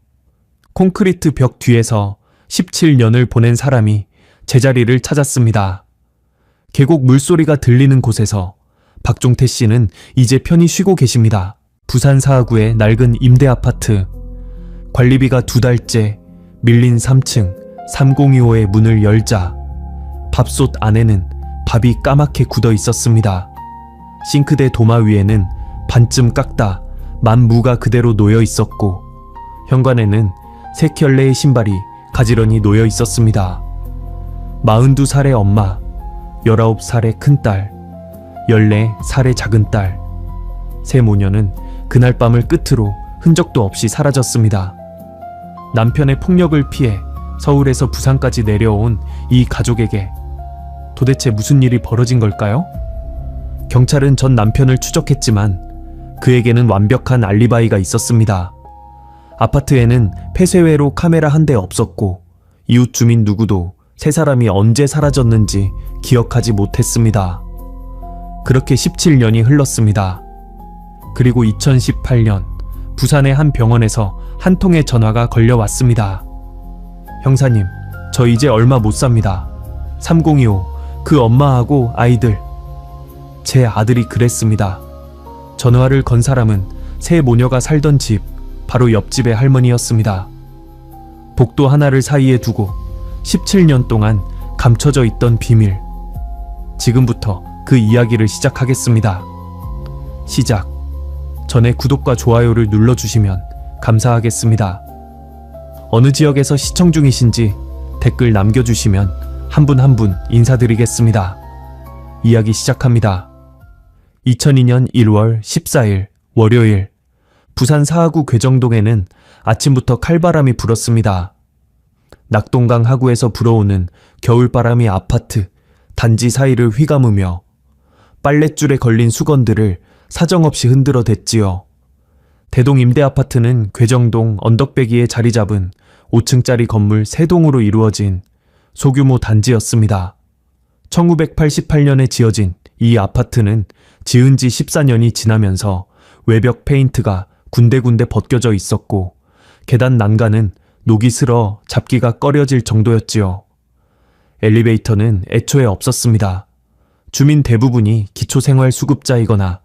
콘크리트 벽 뒤에서 17년을 보낸 사람이 제자리를 찾았습니다. 계곡 물소리가 들리는 곳에서 박종태 씨는 이제 편히 쉬고 계십니다. 부산 사하구의 낡은 임대 아파트. 관리비가 2달째 밀린 3층 3025의 문을 열자 밥솥 안에는 밥이 까맣게 굳어 있었습니다. 싱크대 도마 위에는 반쯤 깎다 만 무가 그대로 놓여 있었고 현관에는 세 켤레의 신발이 가지런히 놓여 있었습니다. 42살의 엄마, 19살의 큰딸, 14살의 작은딸. 세 모녀는 그날 밤을 끝으로 흔적도 없이 사라졌습니다. 남편의 폭력을 피해 서울에서 부산까지 내려온 이 가족에게 도대체 무슨 일이 벌어진 걸까요? 경찰은 전 남편을 추적했지만 그에게는 완벽한 알리바이가 있었습니다. 아파트에는 폐쇄회로 카메라 한 대 없었고 이웃 주민 누구도 세 사람이 언제 사라졌는지 기억하지 못했습니다. 그렇게 17년이 흘렀습니다. 그리고 2018년 부산의 한 병원에서 한 통의 전화가 걸려왔습니다. 형사님, 저 이제 얼마 못 삽니다. 3025, 그 엄마하고 아이들. 제 아들이 그랬습니다. 전화를 건 사람은 세 모녀가 살던 집 바로 옆집의 할머니였습니다. 복도 하나를 사이에 두고 17년 동안 감춰져 있던 비밀. 지금부터 그 이야기를 시작하겠습니다. 시작 전에 구독과 좋아요를 눌러주시면 감사하겠습니다. 어느 지역에서 시청 중이신지 댓글 남겨주시면 한 분 한 분 인사드리겠습니다. 이야기 시작합니다. 2002년 1월 14일 월요일 부산 사하구 괴정동에는 아침부터 칼바람이 불었습니다. 낙동강 하구에서 불어오는 겨울바람이 아파트, 단지 사이를 휘감으며 빨랫줄에 걸린 수건들을 사정없이 흔들어 댔지요. 대동 임대아파트는 괴정동 언덕배기에 자리 잡은 5층짜리 건물 3동으로 이루어진 소규모 단지였습니다. 1988년에 지어진 이 아파트는 지은 지 14년이 지나면서 외벽 페인트가 군데군데 벗겨져 있었고 계단 난간은 녹이 슬어 잡기가 꺼려질 정도였지요. 엘리베이터는 애초에 없었습니다. 주민 대부분이 기초생활수급자이거나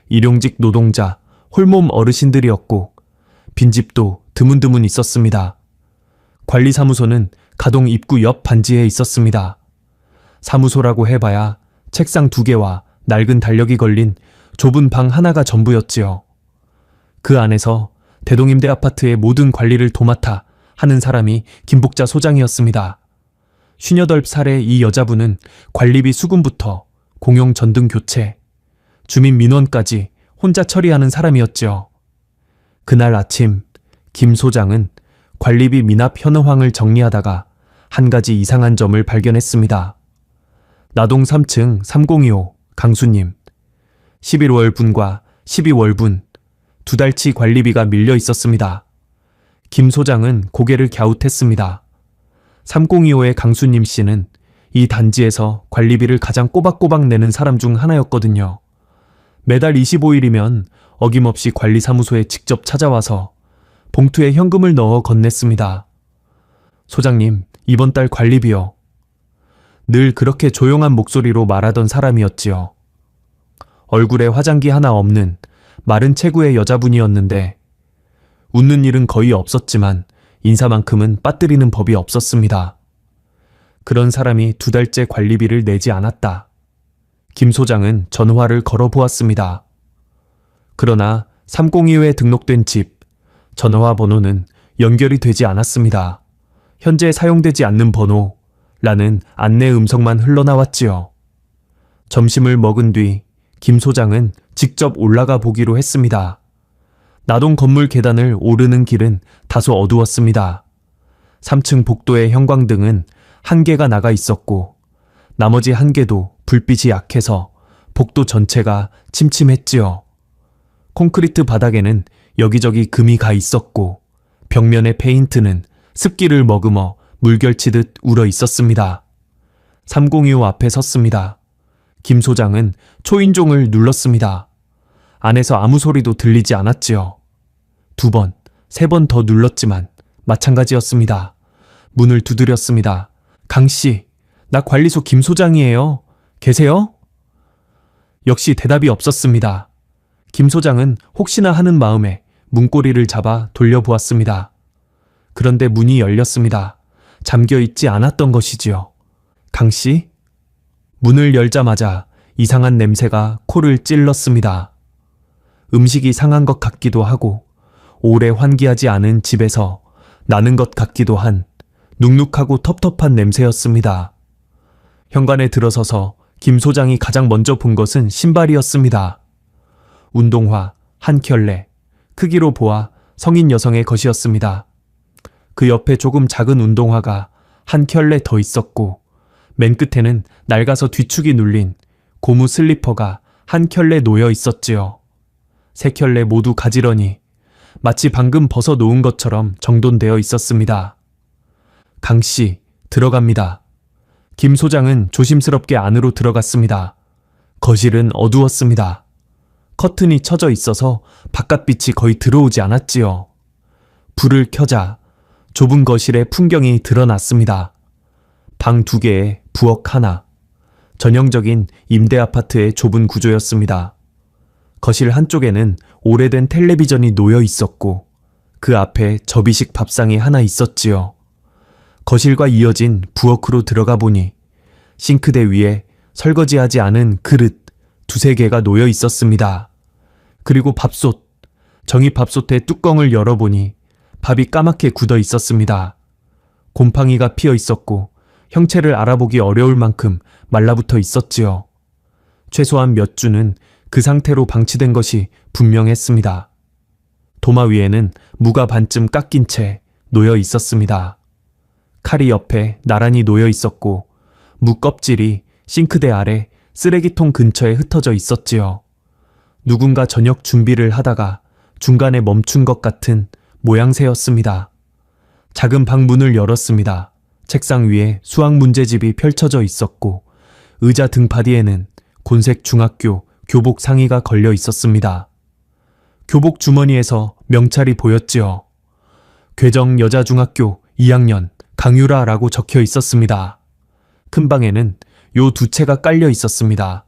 일용직 노동자, 홀몸 어르신들이었고 빈집도 드문드문 있었습니다. 관리사무소는 가동 입구 옆 반지에 있었습니다. 사무소라고 해봐야 책상 2개와 낡은 달력이 걸린 좁은 방 하나가 전부였지요. 그 안에서 대동임대 아파트의 모든 관리를 도맡아 하는 사람이 김복자 소장이었습니다. 58살의 이 여자분은 관리비 수금부터 공용 전등 교체, 주민 민원까지 혼자 처리하는 사람이었죠. 그날 아침 김 소장은 관리비 미납 현황을 정리하다가 한 가지 이상한 점을 발견했습니다. 나동 3층 3025 강수님, 11월 분과 12월 분 2달치 관리비가 밀려 있었습니다. 김 소장은 고개를 갸웃했습니다. 3025의 강수님 씨는 이 단지에서 관리비를 가장 꼬박꼬박 내는 사람 중 하나였거든요. 매달 25일이면 어김없이 관리사무소에 직접 찾아와서 봉투에 현금을 넣어 건넸습니다. 소장님, 이번 달 관리비요. 늘 그렇게 조용한 목소리로 말하던 사람이었지요. 얼굴에 화장기 하나 없는 마른 체구의 여자분이었는데 웃는 일은 거의 없었지만 인사만큼은 빠뜨리는 법이 없었습니다. 그런 사람이 2달째 관리비를 내지 않았다. 김 소장은 전화를 걸어보았습니다. 그러나 302호에 등록된 집, 전화 번호는 연결이 되지 않았습니다. 현재 사용되지 않는 번호라는 안내 음성만 흘러나왔지요. 점심을 먹은 뒤 김 소장은 직접 올라가 보기로 했습니다. 나동 건물 계단을 오르는 길은 다소 어두웠습니다. 3층 복도의 형광등은 1개가 나가 있었고 나머지 1개도 불빛이 약해서 복도 전체가 침침했지요. 콘크리트 바닥에는 여기저기 금이 가 있었고 벽면의 페인트는 습기를 머금어 물결치듯 울어 있었습니다. 302호 앞에 섰습니다. 김 소장은 초인종을 눌렀습니다. 안에서 아무 소리도 들리지 않았지요. 2번, 3번 더 눌렀지만 마찬가지였습니다. 문을 두드렸습니다. 강씨, 나 관리소 김 소장이에요. 계세요? 역시 대답이 없었습니다. 김 소장은 혹시나 하는 마음에 문고리를 잡아 돌려보았습니다. 그런데 문이 열렸습니다. 잠겨있지 않았던 것이지요. 강씨? 문을 열자마자 이상한 냄새가 코를 찔렀습니다. 음식이 상한 것 같기도 하고 오래 환기하지 않은 집에서 나는 것 같기도 한 눅눅하고 텁텁한 냄새였습니다. 현관에 들어서서 김 소장이 가장 먼저 본 것은 신발이었습니다. 운동화 한 켤레, 크기로 보아 성인 여성의 것이었습니다. 그 옆에 조금 작은 운동화가 한 켤레 더 있었고 맨 끝에는 낡아서 뒤축이 눌린 고무 슬리퍼가 한 켤레 놓여 있었지요. 3켤레 모두 가지런히 마치 방금 벗어 놓은 것처럼 정돈되어 있었습니다. 강씨, 들어갑니다. 김 소장은 조심스럽게 안으로 들어갔습니다. 거실은 어두웠습니다. 커튼이 쳐져 있어서 바깥빛이 거의 들어오지 않았지요. 불을 켜자 좁은 거실의 풍경이 드러났습니다. 방 2개에 부엌 하나, 전형적인 임대아파트의 좁은 구조였습니다. 거실 한쪽에는 오래된 텔레비전이 놓여 있었고 그 앞에 접이식 밥상이 하나 있었지요. 거실과 이어진 부엌으로 들어가 보니 싱크대 위에 설거지하지 않은 그릇 2-3개가 놓여 있었습니다. 그리고 밥솥, 정이밥솥의 뚜껑을 열어보니 밥이 까맣게 굳어 있었습니다. 곰팡이가 피어 있었고 형체를 알아보기 어려울 만큼 말라붙어 있었지요. 최소한 몇 주는 그 상태로 방치된 것이 분명했습니다. 도마 위에는 무가 반쯤 깎인 채 놓여 있었습니다. 칼이 옆에 나란히 놓여 있었고 무 껍질이 싱크대 아래 쓰레기통 근처에 흩어져 있었지요. 누군가 저녁 준비를 하다가 중간에 멈춘 것 같은 모양새였습니다. 작은 방 문을 열었습니다. 책상 위에 수학 문제집이 펼쳐져 있었고 의자 등받이에는 곤색 중학교 교복 상의가 걸려 있었습니다. 교복 주머니에서 명찰이 보였지요. 괴정 여자중학교 2학년 강유라라고 적혀 있었습니다. 큰 방에는 요 2채가 깔려 있었습니다.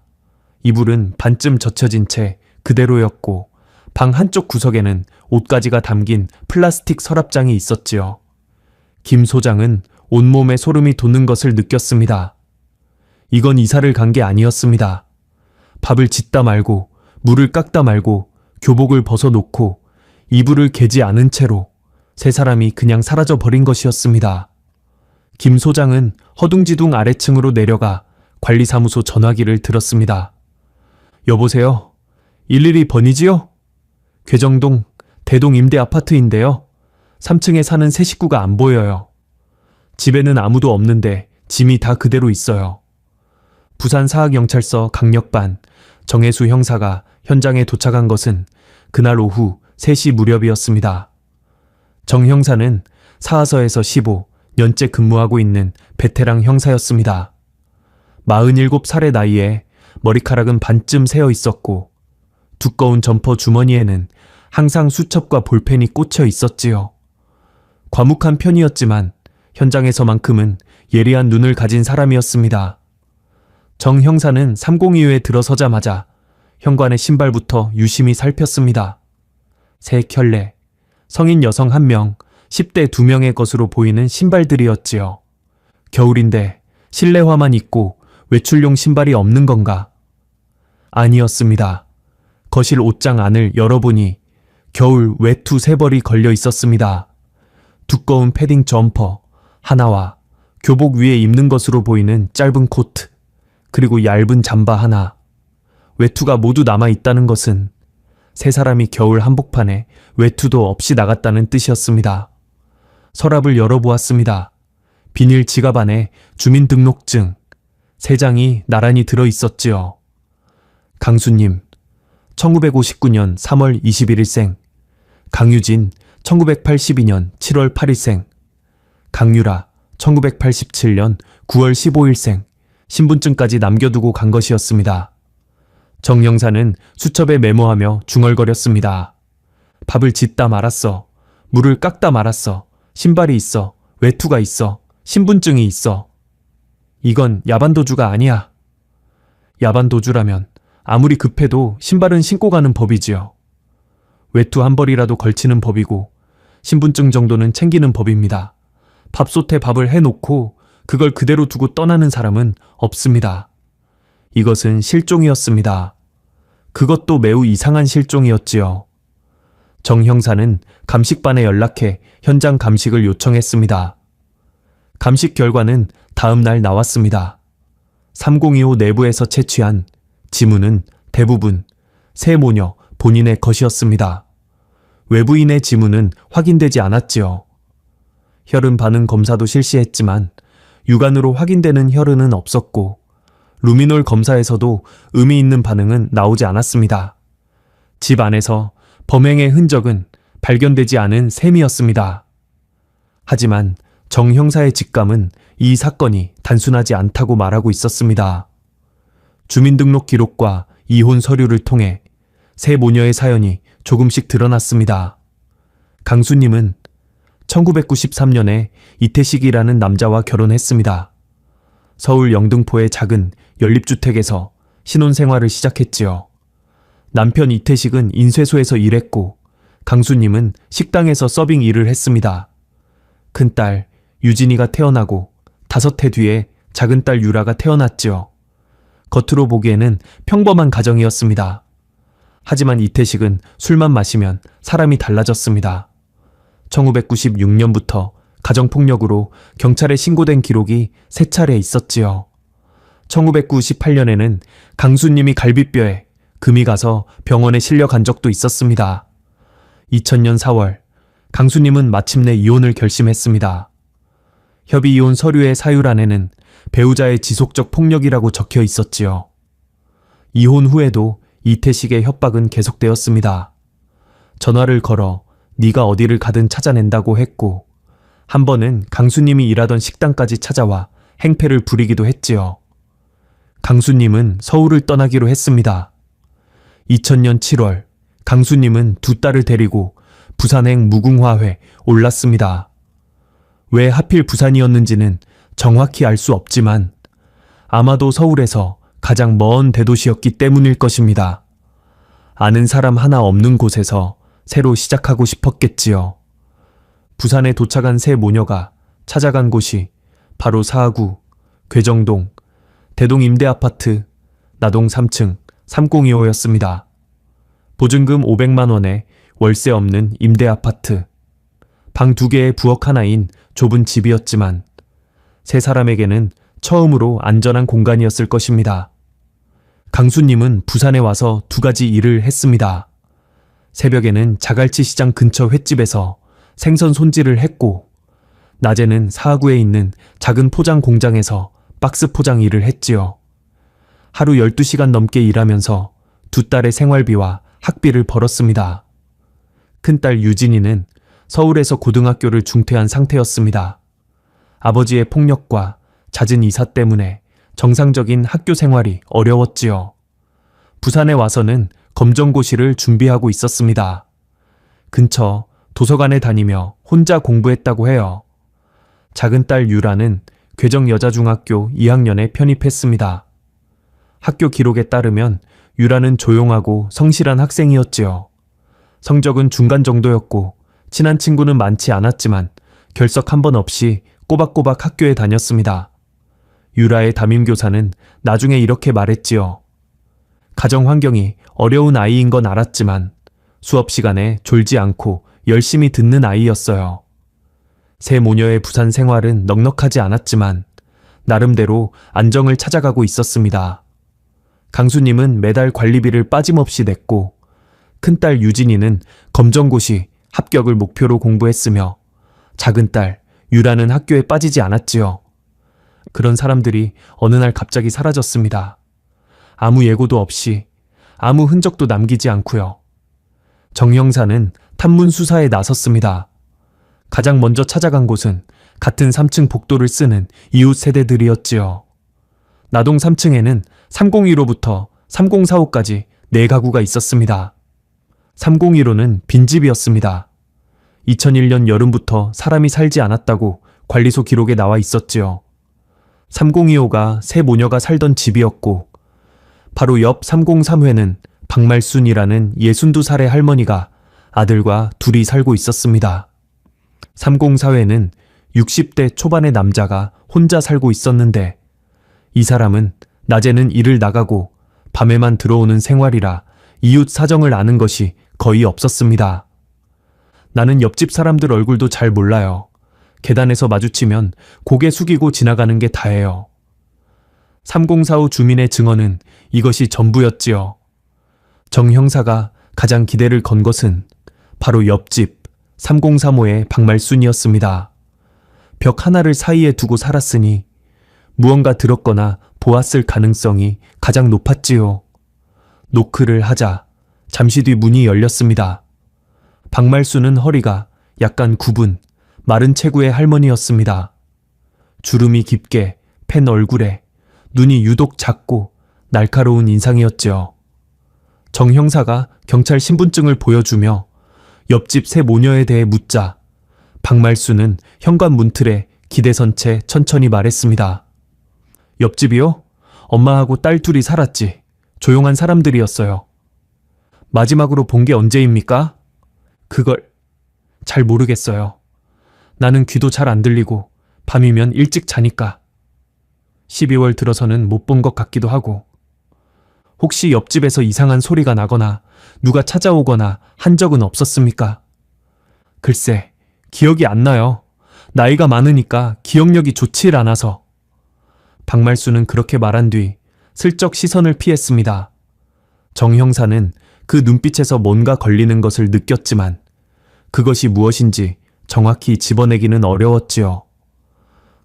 이불은 반쯤 젖혀진 채 그대로였고 방 한쪽 구석에는 옷가지가 담긴 플라스틱 서랍장이 있었지요. 김 소장은 온몸에 소름이 돋는 것을 느꼈습니다. 이건 이사를 간 게 아니었습니다. 밥을 짓다 말고 물을 깎다 말고 교복을 벗어놓고 이불을 개지 않은 채로 세 사람이 그냥 사라져 버린 것이었습니다. 김 소장은 허둥지둥 아래층으로 내려가 관리사무소 전화기를 들었습니다. 여보세요? 112번이지요? 괴정동 대동 임대아파트인데요. 3층에 사는 세 식구가 안 보여요. 집에는 아무도 없는데 짐이 다 그대로 있어요. 부산사학경찰서 강력반 정혜수 형사가 현장에 도착한 것은 그날 오후 3시 무렵이었습니다. 정 형사는 사하서에서 15년째 근무하고 있는 베테랑 형사였습니다. 47살의 나이에 머리카락은 반쯤 새어 있었고 두꺼운 점퍼 주머니에는 항상 수첩과 볼펜이 꽂혀 있었지요. 과묵한 편이었지만 현장에서만큼은 예리한 눈을 가진 사람이었습니다. 정 형사는 302호에 들어서자마자 현관의 신발부터 유심히 살폈습니다. 3켤레, 성인 여성 1명, 10대 2명의 것으로 보이는 신발들이었지요. 겨울인데 실내화만 입고 외출용 신발이 없는 건가? 아니었습니다. 거실 옷장 안을 열어보니 겨울 외투 3벌이 걸려 있었습니다. 두꺼운 패딩 점퍼 하나와 교복 위에 입는 것으로 보이는 짧은 코트, 그리고 얇은 잠바 하나. 외투가 모두 남아있다는 것은 세 사람이 겨울 한복판에 외투도 없이 나갔다는 뜻이었습니다. 서랍을 열어보았습니다. 비닐 지갑 안에 주민등록증, 3장이 나란히 들어 있었지요. 강수님, 1959년 3월 21일생. 강유진, 1982년 7월 8일생. 강유라, 1987년 9월 15일생. 신분증까지 남겨두고 간 것이었습니다. 정 형사는 수첩에 메모하며 중얼거렸습니다. 밥을 짓다 말았어. 물을 깎다 말았어. 신발이 있어. 외투가 있어. 신분증이 있어. 이건 야반도주가 아니야. 야반도주라면 아무리 급해도 신발은 신고 가는 법이지요. 외투 한 벌이라도 걸치는 법이고 신분증 정도는 챙기는 법입니다. 밥솥에 밥을 해놓고 그걸 그대로 두고 떠나는 사람은 없습니다. 이것은 실종이었습니다. 그것도 매우 이상한 실종이었지요. 정 형사는 감식반에 연락해 현장 감식을 요청했습니다. 감식 결과는 다음 날 나왔습니다. 3025 내부에서 채취한 지문은 대부분 세 모녀 본인의 것이었습니다. 외부인의 지문은 확인되지 않았지요. 혈흔 반응 검사도 실시했지만 육안으로 확인되는 혈흔은 없었고 루미놀 검사에서도 의미 있는 반응은 나오지 않았습니다. 집 안에서 범행의 흔적은 발견되지 않은 셈이었습니다. 하지만 정 형사의 직감은 이 사건이 단순하지 않다고 말하고 있었습니다. 주민등록 기록과 이혼 서류를 통해 세 모녀의 사연이 조금씩 드러났습니다. 강수님은 1993년에 이태식이라는 남자와 결혼했습니다. 서울 영등포의 작은 연립주택에서 신혼생활을 시작했지요. 남편 이태식은 인쇄소에서 일했고 강수님은 식당에서 서빙 일을 했습니다. 큰딸 유진이가 태어나고 5해 뒤에 작은딸 유라가 태어났지요. 겉으로 보기에는 평범한 가정이었습니다. 하지만 이태식은 술만 마시면 사람이 달라졌습니다. 1996년부터 가정폭력으로 경찰에 신고된 기록이 3차례 있었지요. 1998년에는 강수님이 갈비뼈에 금이 가서 병원에 실려간 적도 있었습니다. 2000년 4월 강수님은 마침내 이혼을 결심했습니다. 협의이혼 서류의 사유란에는 배우자의 지속적 폭력이라고 적혀 있었지요. 이혼 후에도 이태식의 협박은 계속되었습니다. 전화를 걸어 네가 어디를 가든 찾아낸다고 했고 한 번은 강수님이 일하던 식당까지 찾아와 행패를 부리기도 했지요. 강수님은 서울을 떠나기로 했습니다. 2000년 7월 강수님은 2딸을 데리고 부산행 무궁화호에 올랐습니다. 왜 하필 부산이었는지는 정확히 알 수 없지만 아마도 서울에서 가장 먼 대도시였기 때문일 것입니다. 아는 사람 하나 없는 곳에서 새로 시작하고 싶었겠지요. 부산에 도착한 세 모녀가 찾아간 곳이 바로 사하구, 괴정동, 대동 임대아파트, 나동 3층 3025였습니다. 보증금 500만 원에 월세 없는 임대아파트, 방 2개에 부엌 하나인 좁은 집이었지만 세 사람에게는 처음으로 안전한 공간이었을 것입니다. 강수님은 부산에 와서 2가지 일을 했습니다. 새벽에는 자갈치 시장 근처 횟집에서 생선 손질을 했고 낮에는 사하구에 있는 작은 포장 공장에서 박스 포장 일을 했지요. 하루 12시간 넘게 일하면서 2딸의 생활비와 학비를 벌었습니다. 큰딸 유진이는 서울에서 고등학교를 중퇴한 상태였습니다. 아버지의 폭력과 잦은 이사 때문에 정상적인 학교 생활이 어려웠지요. 부산에 와서는 검정고시를 준비하고 있었습니다. 근처 도서관에 다니며 혼자 공부했다고 해요. 작은 딸 유라는 괴정여자중학교 2학년에 편입했습니다. 학교 기록에 따르면 유라는 조용하고 성실한 학생이었지요. 성적은 중간 정도였고 친한 친구는 많지 않았지만 결석 한 번 없이 꼬박꼬박 학교에 다녔습니다. 유라의 담임교사는 나중에 이렇게 말했지요. 가정 환경이 어려운 아이인 건 알았지만 수업 시간에 졸지 않고 열심히 듣는 아이였어요. 세 모녀의 부산 생활은 넉넉하지 않았지만 나름대로 안정을 찾아가고 있었습니다. 강수님은 매달 관리비를 빠짐없이 냈고 큰딸 유진이는 검정고시 합격을 목표로 공부했으며 작은 딸 유라는 학교에 빠지지 않았지요. 그런 사람들이 어느 날 갑자기 사라졌습니다. 아무 예고도 없이, 아무 흔적도 남기지 않고요. 정 형사는 탐문 수사에 나섰습니다. 가장 먼저 찾아간 곳은 같은 3층 복도를 쓰는 이웃 세대들이었지요. 나동 3층에는 301호부터 3045까지 4가구가 있었습니다. 301호는 빈집이었습니다. 2001년 여름부터 사람이 살지 않았다고 관리소 기록에 나와 있었지요. 3025가 세 모녀가 살던 집이었고, 바로 옆 303회는 박말순이라는 62살의 할머니가 아들과 둘이 살고 있었습니다. 304회는 60대 초반의 남자가 혼자 살고 있었는데, 이 사람은 낮에는 일을 나가고 밤에만 들어오는 생활이라 이웃 사정을 아는 것이 거의 없었습니다. 나는 옆집 사람들 얼굴도 잘 몰라요. 계단에서 마주치면 고개 숙이고 지나가는 게 다예요. 3045 주민의 증언은 이것이 전부였지요. 정 형사가 가장 기대를 건 것은 바로 옆집 3035의 박말순이었습니다. 벽 하나를 사이에 두고 살았으니 무언가 들었거나 보았을 가능성이 가장 높았지요. 노크를 하자 잠시 뒤 문이 열렸습니다. 박말순은 허리가 약간 굽은 마른 체구의 할머니였습니다. 주름이 깊게 팬 얼굴에 눈이 유독 작고 날카로운 인상이었죠. 정 형사가 경찰 신분증을 보여주며 옆집 세 모녀에 대해 묻자 박말순은 현관 문틀에 기대선 채 천천히 말했습니다. 옆집이요? 엄마하고 딸 둘이 살았지. 조용한 사람들이었어요. 마지막으로 본 게 언제입니까? 그걸 잘 모르겠어요. 나는 귀도 잘 안 들리고 밤이면 일찍 자니까. 12월 들어서는 못 본 것 같기도 하고. 혹시 옆집에서 이상한 소리가 나거나 누가 찾아오거나 한 적은 없었습니까? 글쎄, 기억이 안 나요. 나이가 많으니까 기억력이 좋질 않아서. 박말순은 그렇게 말한 뒤 슬쩍 시선을 피했습니다. 정 형사는 그 눈빛에서 뭔가 걸리는 것을 느꼈지만 그것이 무엇인지 정확히 집어내기는 어려웠지요.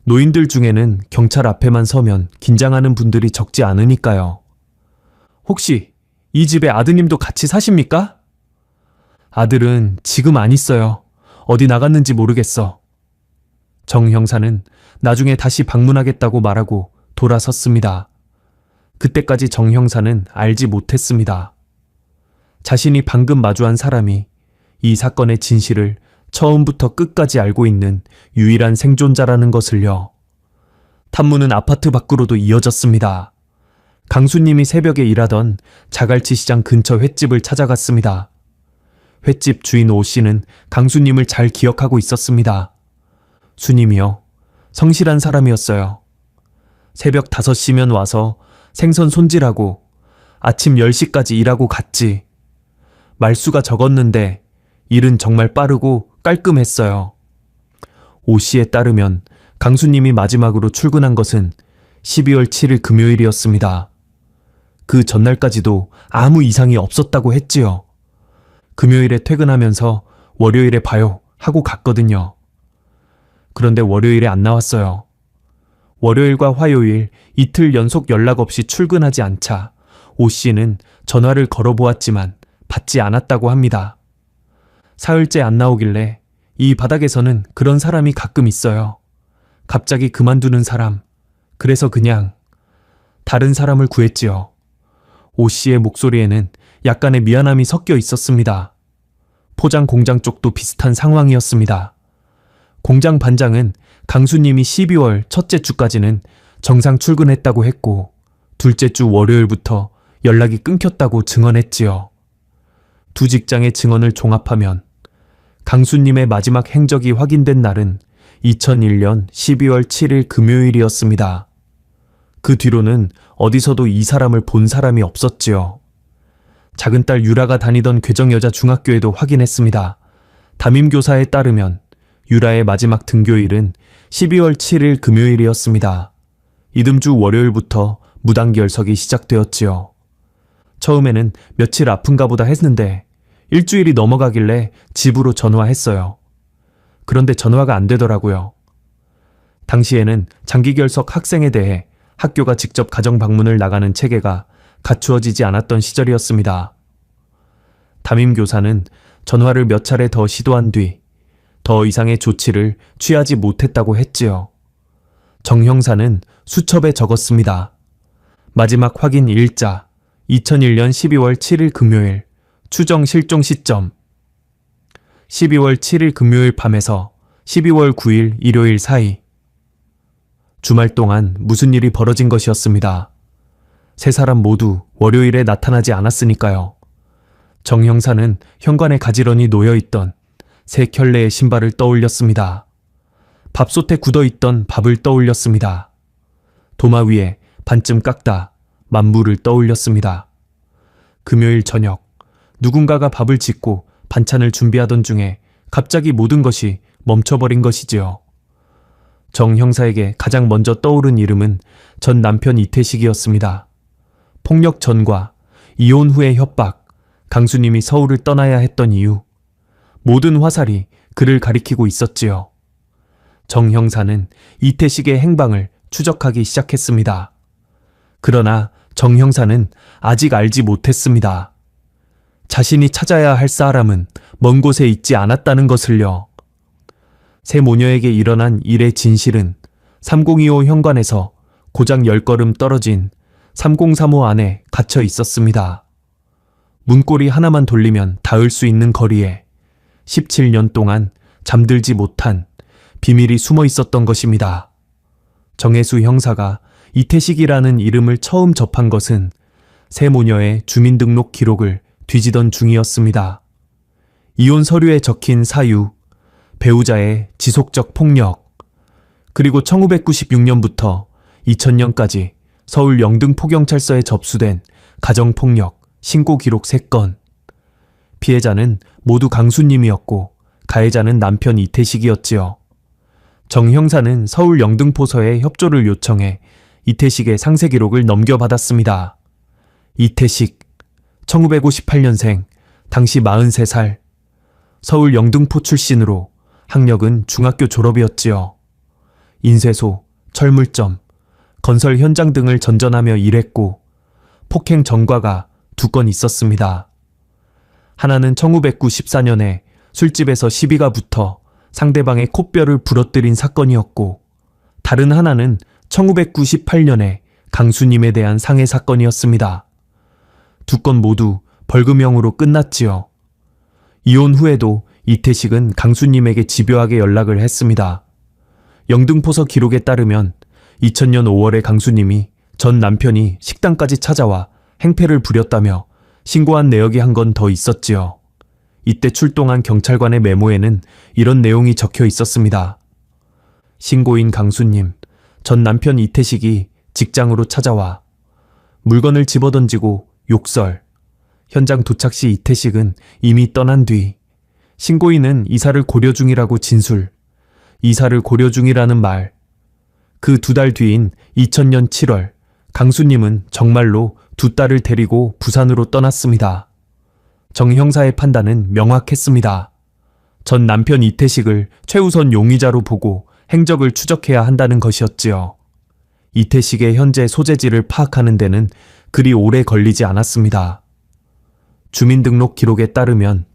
노인들 중에는 경찰 앞에만 서면 긴장하는 분들이 적지 않으니까요. 혹시 이 집에 아드님도 같이 사십니까? 아들은 지금 안 있어요. 어디 나갔는지 모르겠어. 정 형사는 나중에 다시 방문하겠다고 말하고 돌아섰습니다. 그때까지 정 형사는 알지 못했습니다. 자신이 방금 마주한 사람이 이 사건의 진실을 처음부터 끝까지 알고 있는 유일한 생존자라는 것을요. 탐문은 아파트 밖으로도 이어졌습니다. 강수님이 새벽에 일하던 자갈치 시장 근처 횟집을 찾아갔습니다. 횟집 주인 오 씨는 강수님을 잘 기억하고 있었습니다. 수님이요. 성실한 사람이었어요. 새벽 5시면 와서 생선 손질하고 아침 10시까지 일하고 갔지. 말수가 적었는데 일은 정말 빠르고 깔끔했어요. 오 씨에 따르면 강수님이 마지막으로 출근한 것은 12월 7일 금요일이었습니다. 그 전날까지도 아무 이상이 없었다고 했지요. 금요일에 퇴근하면서 월요일에 봐요 하고 갔거든요. 그런데 월요일에 안 나왔어요. 월요일과 화요일 이틀 연속 연락 없이 출근하지 않자 오 씨는 전화를 걸어보았지만 받지 않았다고 합니다. 사흘째 안 나오길래 이 바닥에서는 그런 사람이 가끔 있어요. 갑자기 그만두는 사람. 그래서 그냥 다른 사람을 구했지요. 오 씨의 목소리에는 약간의 미안함이 섞여 있었습니다. 포장 공장 쪽도 비슷한 상황이었습니다. 공장 반장은 강수님이 12월 첫째 주까지는 정상 출근했다고 했고 둘째 주 월요일부터 연락이 끊겼다고 증언했지요. 두 직장의 증언을 종합하면 강수님의 마지막 행적이 확인된 날은 2001년 12월 7일 금요일이었습니다. 그 뒤로는 어디서도 이 사람을 본 사람이 없었지요. 작은 딸 유라가 다니던 괴정여자 중학교에도 확인했습니다. 담임교사에 따르면 유라의 마지막 등교일은 12월 7일 금요일이었습니다. 이듬주 월요일부터 무단결석이 시작되었지요. 처음에는 며칠 아픈가 보다 했는데 일주일이 넘어가길래 집으로 전화했어요. 그런데 전화가 안 되더라고요. 당시에는 장기결석 학생에 대해 학교가 직접 가정 방문을 나가는 체계가 갖추어지지 않았던 시절이었습니다. 담임교사는 전화를 몇 차례 더 시도한 뒤 더 이상의 조치를 취하지 못했다고 했지요. 정 형사는 수첩에 적었습니다. 마지막 확인 일자 2001년 12월 7일 금요일 추정 실종 시점 12월 7일 금요일 밤에서 12월 9일 일요일 사이. 주말 동안 무슨 일이 벌어진 것이었습니다. 세 사람 모두 월요일에 나타나지 않았으니까요. 정 형사는 현관에 가지런히 놓여있던 세 켤레의 신발을 떠올렸습니다. 밥솥에 굳어있던 밥을 떠올렸습니다. 도마 위에 반쯤 깎다 만물을 떠올렸습니다. 금요일 저녁 누군가가 밥을 짓고 반찬을 준비하던 중에 갑자기 모든 것이 멈춰버린 것이지요. 정 형사에게 가장 먼저 떠오른 이름은 전 남편 이태식이었습니다. 폭력 전과 이혼 후의 협박, 강수님이 서울을 떠나야 했던 이유, 모든 화살이 그를 가리키고 있었지요. 정 형사는 이태식의 행방을 추적하기 시작했습니다. 그러나 정 형사는 아직 알지 못했습니다. 자신이 찾아야 할 사람은 먼 곳에 있지 않았다는 것을요. 새 모녀에게 일어난 일의 진실은 3025 현관에서 고작 10걸음 떨어진 3035 안에 갇혀 있었습니다. 문고리 하나만 돌리면 닿을 수 있는 거리에 17년 동안 잠들지 못한 비밀이 숨어 있었던 것입니다. 정혜수 형사가 이태식이라는 이름을 처음 접한 것은 새 모녀의 주민등록 기록을 뒤지던 중이었습니다. 이혼 서류에 적힌 사유, 배우자의 지속적 폭력, 그리고 1996년부터 2000년까지 서울 영등포경찰서에 접수된 가정폭력 신고 기록 3건. 피해자는 모두 강수님이었고 가해자는 남편 이태식이었지요. 정 형사는 서울 영등포서에 협조를 요청해 이태식의 상세 기록을 넘겨받았습니다. 이태식, 1958년생, 당시 43살, 서울 영등포 출신으로 학력은 중학교 졸업이었지요. 인쇄소, 철물점, 건설 현장 등을 전전하며 일했고 폭행 전과가 2건 있었습니다. 하나는 1994년에 술집에서 시비가 붙어 상대방의 콧뼈를 부러뜨린 사건이었고 다른 하나는 1998년에 강수님에 대한 상해 사건이었습니다. 2건 모두 벌금형으로 끝났지요. 이혼 후에도 이태식은 강수님에게 집요하게 연락을 했습니다. 영등포서 기록에 따르면 2000년 5월에 강수님이 전 남편이 식당까지 찾아와 행패를 부렸다며 신고한 내역이 한 건 더 있었지요. 이때 출동한 경찰관의 메모에는 이런 내용이 적혀 있었습니다. 신고인 강수님, 전 남편 이태식이 직장으로 찾아와 물건을 집어던지고 욕설. 현장 도착 시 이태식은 이미 떠난 뒤 신고인은 이사를 고려 중이라고 진술. 이사를 고려 중이라는 말. 그 2달 뒤인 2000년 7월 강수님은 정말로 2딸을 데리고 부산으로 떠났습니다. 정 형사의 판단은 명확했습니다. 전 남편 이태식을 최우선 용의자로 보고 행적을 추적해야 한다는 것이었지요. 이태식의 현재 소재지를 파악하는 데는 그리 오래 걸리지 않았습니다. 주민등록 기록에 따르면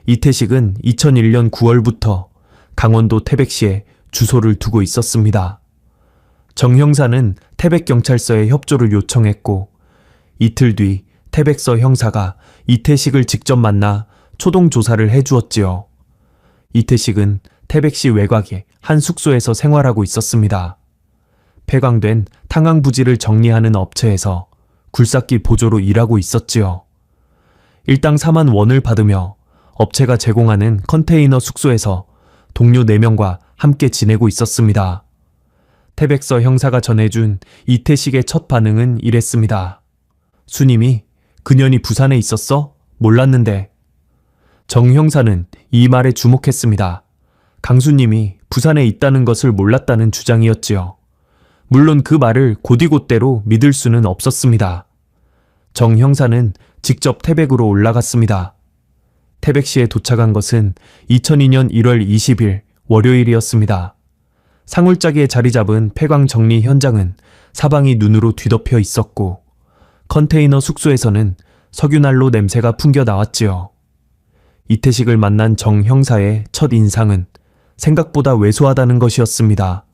이태식은 2001년 9월부터 강원도 태백시에 주소를 두고 있었습니다. 정 형사는 태백경찰서에 협조를 요청했고 이틀 뒤 태백서 형사가 이태식을 직접 만나 초동 조사를 해주었지요. 이태식은 태백시 외곽의 한 숙소에서 생활하고 있었습니다. 폐광된 탕황 부지를 정리하는 업체에서 굴삭기 보조로 일하고 있었지요. 일당 4만 원을 받으며 업체가 제공하는 컨테이너 숙소에서 동료 4명과 함께 지내고 있었습니다. 태백서 형사가 전해준 이태식의 첫 반응은 이랬습니다. 수님이 그년이 부산에 있었어? 몰랐는데. 정 형사는 이 말에 주목했습니다. 강수님이 부산에 있다는 것을 몰랐다는 주장이었지요. 물론 그 말을 곧이곧대로 믿을 수는 없었습니다. 정 형사는 직접 태백으로 올라갔습니다. 태백시에 도착한 것은 2002년 1월 20일 월요일이었습니다. 상울짜기에 자리 잡은 폐광 정리 현장은 사방이 눈으로 뒤덮여 있었고 컨테이너 숙소에서는 석유난로 냄새가 풍겨 나왔지요. 이태식을 만난 정 형사의 첫 인상은 생각보다 왜소하다는 것이었습니다.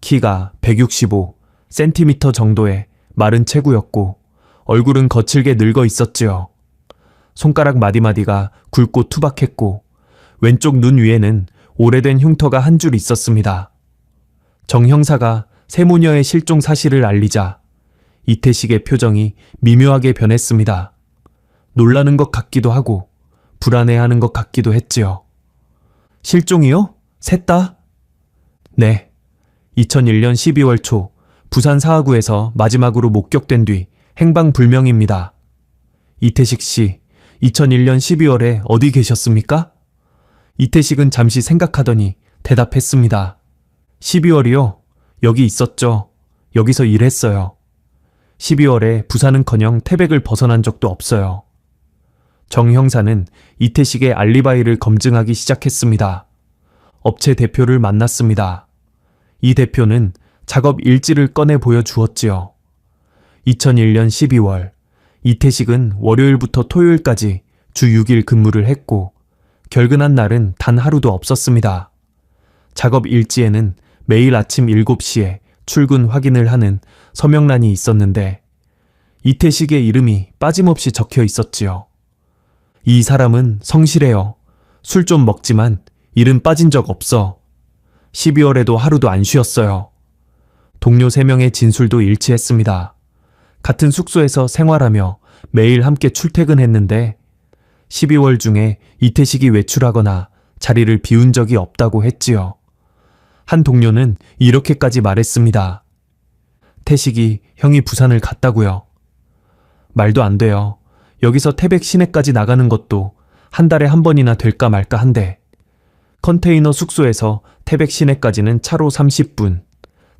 키가 165cm 정도의 마른 체구였고 얼굴은 거칠게 늙어 있었지요. 손가락 마디마디가 굵고 투박했고 왼쪽 눈 위에는 오래된 흉터가 한 줄 있었습니다. 정 형사가 세모녀의 실종 사실을 알리자 이태식의 표정이 미묘하게 변했습니다. 놀라는 것 같기도 하고 불안해하는 것 같기도 했지요. 실종이요? 셋 다? 네. 2001년 12월 초 부산 사하구에서 마지막으로 목격된 뒤 행방불명입니다. 이태식 씨, 2001년 12월에 어디 계셨습니까? 이태식은 잠시 생각하더니 대답했습니다. 12월이요? 여기 있었죠. 여기서 일했어요. 12월에 부산은커녕 태백을 벗어난 적도 없어요. 정 형사는 이태식의 알리바이를 검증하기 시작했습니다. 업체 대표를 만났습니다. 이 대표는 작업 일지를 꺼내 보여주었지요. 2001년 12월, 이태식은 월요일부터 토요일까지 주 6일 근무를 했고 결근한 날은 단 하루도 없었습니다. 작업 일지에는 매일 아침 7시에 출근 확인을 하는 서명란이 있었는데 이태식의 이름이 빠짐없이 적혀 있었지요. 이 사람은 성실해요. 술 좀 먹지만 일은 빠진 적 없어. 12월에도 하루도 안 쉬었어요. 동료 3명의 진술도 일치했습니다. 같은 숙소에서 생활하며 매일 함께 출퇴근했는데 12월 중에 이태식이 외출하거나 자리를 비운 적이 없다고 했지요. 한 동료는 이렇게까지 말했습니다. 태식이 형이 부산을 갔다고요. 말도 안 돼요. 여기서 태백 시내까지 나가는 것도 한 달에 한 번이나 될까 말까 한데 컨테이너 숙소에서 태백 시내까지는 차로 30분,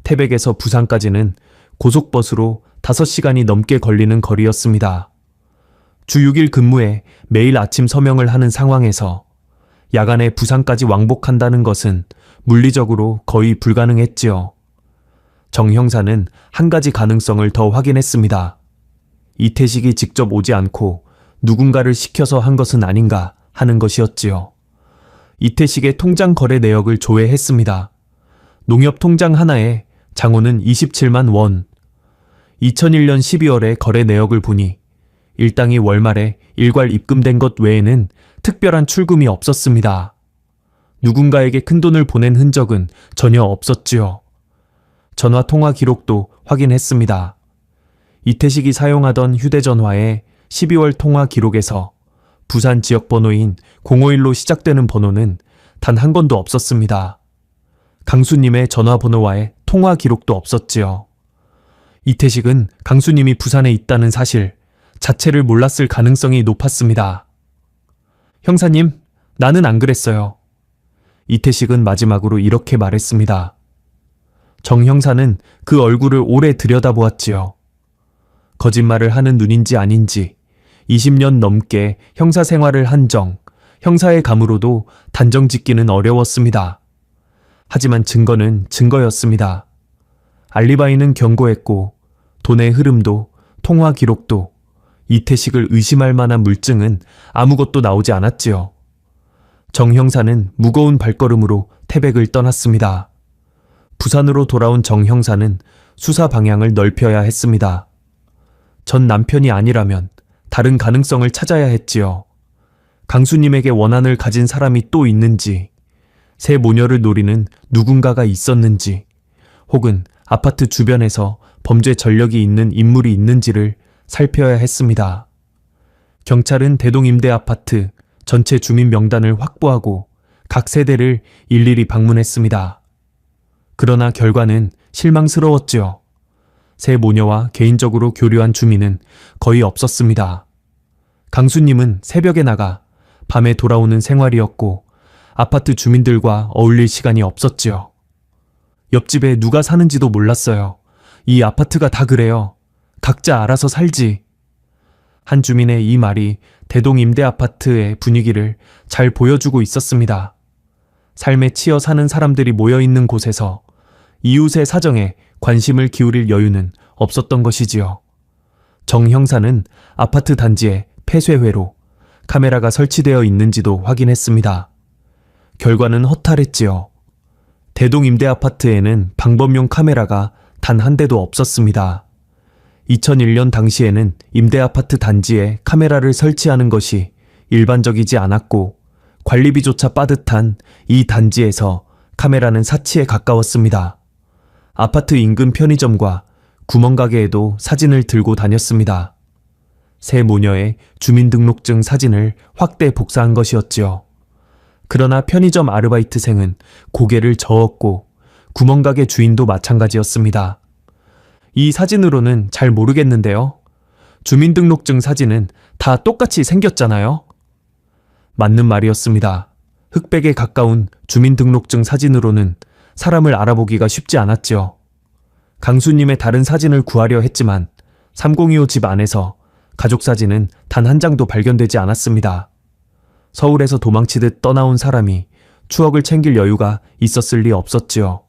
태백에서 부산까지는 고속버스로 5시간이 넘게 걸리는 거리였습니다. 주 6일 근무에 매일 아침 서명을 하는 상황에서 야간에 부산까지 왕복한다는 것은 물리적으로 거의 불가능했지요. 정 형사는 한 가지 가능성을 더 확인했습니다. 이태식이 직접 오지 않고 누군가를 시켜서 한 것은 아닌가 하는 것이었지요. 이태식의 통장 거래 내역을 조회했습니다. 농협 통장 하나에 장호는 27만 원. 2001년 12월에 거래 내역을 보니 일당이 월말에 일괄 입금된 것 외에는 특별한 출금이 없었습니다. 누군가에게 큰돈을 보낸 흔적은 전혀 없었지요. 전화 통화 기록도 확인했습니다. 이태식이 사용하던 휴대전화의 12월 통화 기록에서 부산 지역 번호인 051로 시작되는 번호는 단 한 건도 없었습니다. 강수님의 전화번호와의 통화 기록도 없었지요. 이태식은 강수님이 부산에 있다는 사실 자체를 몰랐을 가능성이 높았습니다. 형사님, 나는 안 그랬어요. 이태식은 마지막으로 이렇게 말했습니다. 정 형사는 그 얼굴을 오래 들여다보았지요. 거짓말을 하는 눈인지 아닌지 20년 넘게 형사 생활을 한 정, 형사의 감으로도 단정 짓기는 어려웠습니다. 하지만 증거는 증거였습니다. 알리바이는 견고했고 돈의 흐름도 통화 기록도 이태식을 의심할 만한 물증은 아무것도 나오지 않았지요. 정 형사는 무거운 발걸음으로 태백을 떠났습니다. 부산으로 돌아온 정 형사는 수사 방향을 넓혀야 했습니다. 전 남편이 아니라면 다른 가능성을 찾아야 했지요. 강수님에게 원한을 가진 사람이 또 있는지, 새 모녀를 노리는 누군가가 있었는지, 혹은 아파트 주변에서 범죄 전력이 있는 인물이 있는지를 살펴야 했습니다. 경찰은 대동임대아파트 전체 주민 명단을 확보하고 각 세대를 일일이 방문했습니다. 그러나 결과는 실망스러웠지요. 새 모녀와 개인적으로 교류한 주민은 거의 없었습니다. 강수님은 새벽에 나가 밤에 돌아오는 생활이었고 아파트 주민들과 어울릴 시간이 없었지요. 옆집에 누가 사는지도 몰랐어요. 이 아파트가 다 그래요. 각자 알아서 살지. 한 주민의 이 말이 대동임대아파트의 분위기를 잘 보여주고 있었습니다. 삶에 치여 사는 사람들이 모여 있는 곳에서 이웃의 사정에 관심을 기울일 여유는 없었던 것이지요. 정 형사는 아파트 단지의 폐쇄회로 카메라가 설치되어 있는지도 확인했습니다. 결과는 허탈했지요. 대동 임대 아파트에는 방범용 카메라가 단 한 대도 없었습니다. 2001년 당시에는 임대 아파트 단지에 카메라를 설치하는 것이 일반적이지 않았고 관리비조차 빠듯한 이 단지에서 카메라는 사치에 가까웠습니다. 아파트 인근 편의점과 구멍가게에도 사진을 들고 다녔습니다. 새 모녀의 주민등록증 사진을 확대 복사한 것이었지요. 그러나 편의점 아르바이트생은 고개를 저었고 구멍가게 주인도 마찬가지였습니다. 이 사진으로는 잘 모르겠는데요. 주민등록증 사진은 다 똑같이 생겼잖아요. 맞는 말이었습니다. 흑백에 가까운 주민등록증 사진으로는 사람을 알아보기가 쉽지 않았지요. 강수님의 다른 사진을 구하려 했지만 3025 집 안에서 가족 사진은 단 한 장도 발견되지 않았습니다. 서울에서 도망치듯 떠나온 사람이 추억을 챙길 여유가 있었을 리 없었지요.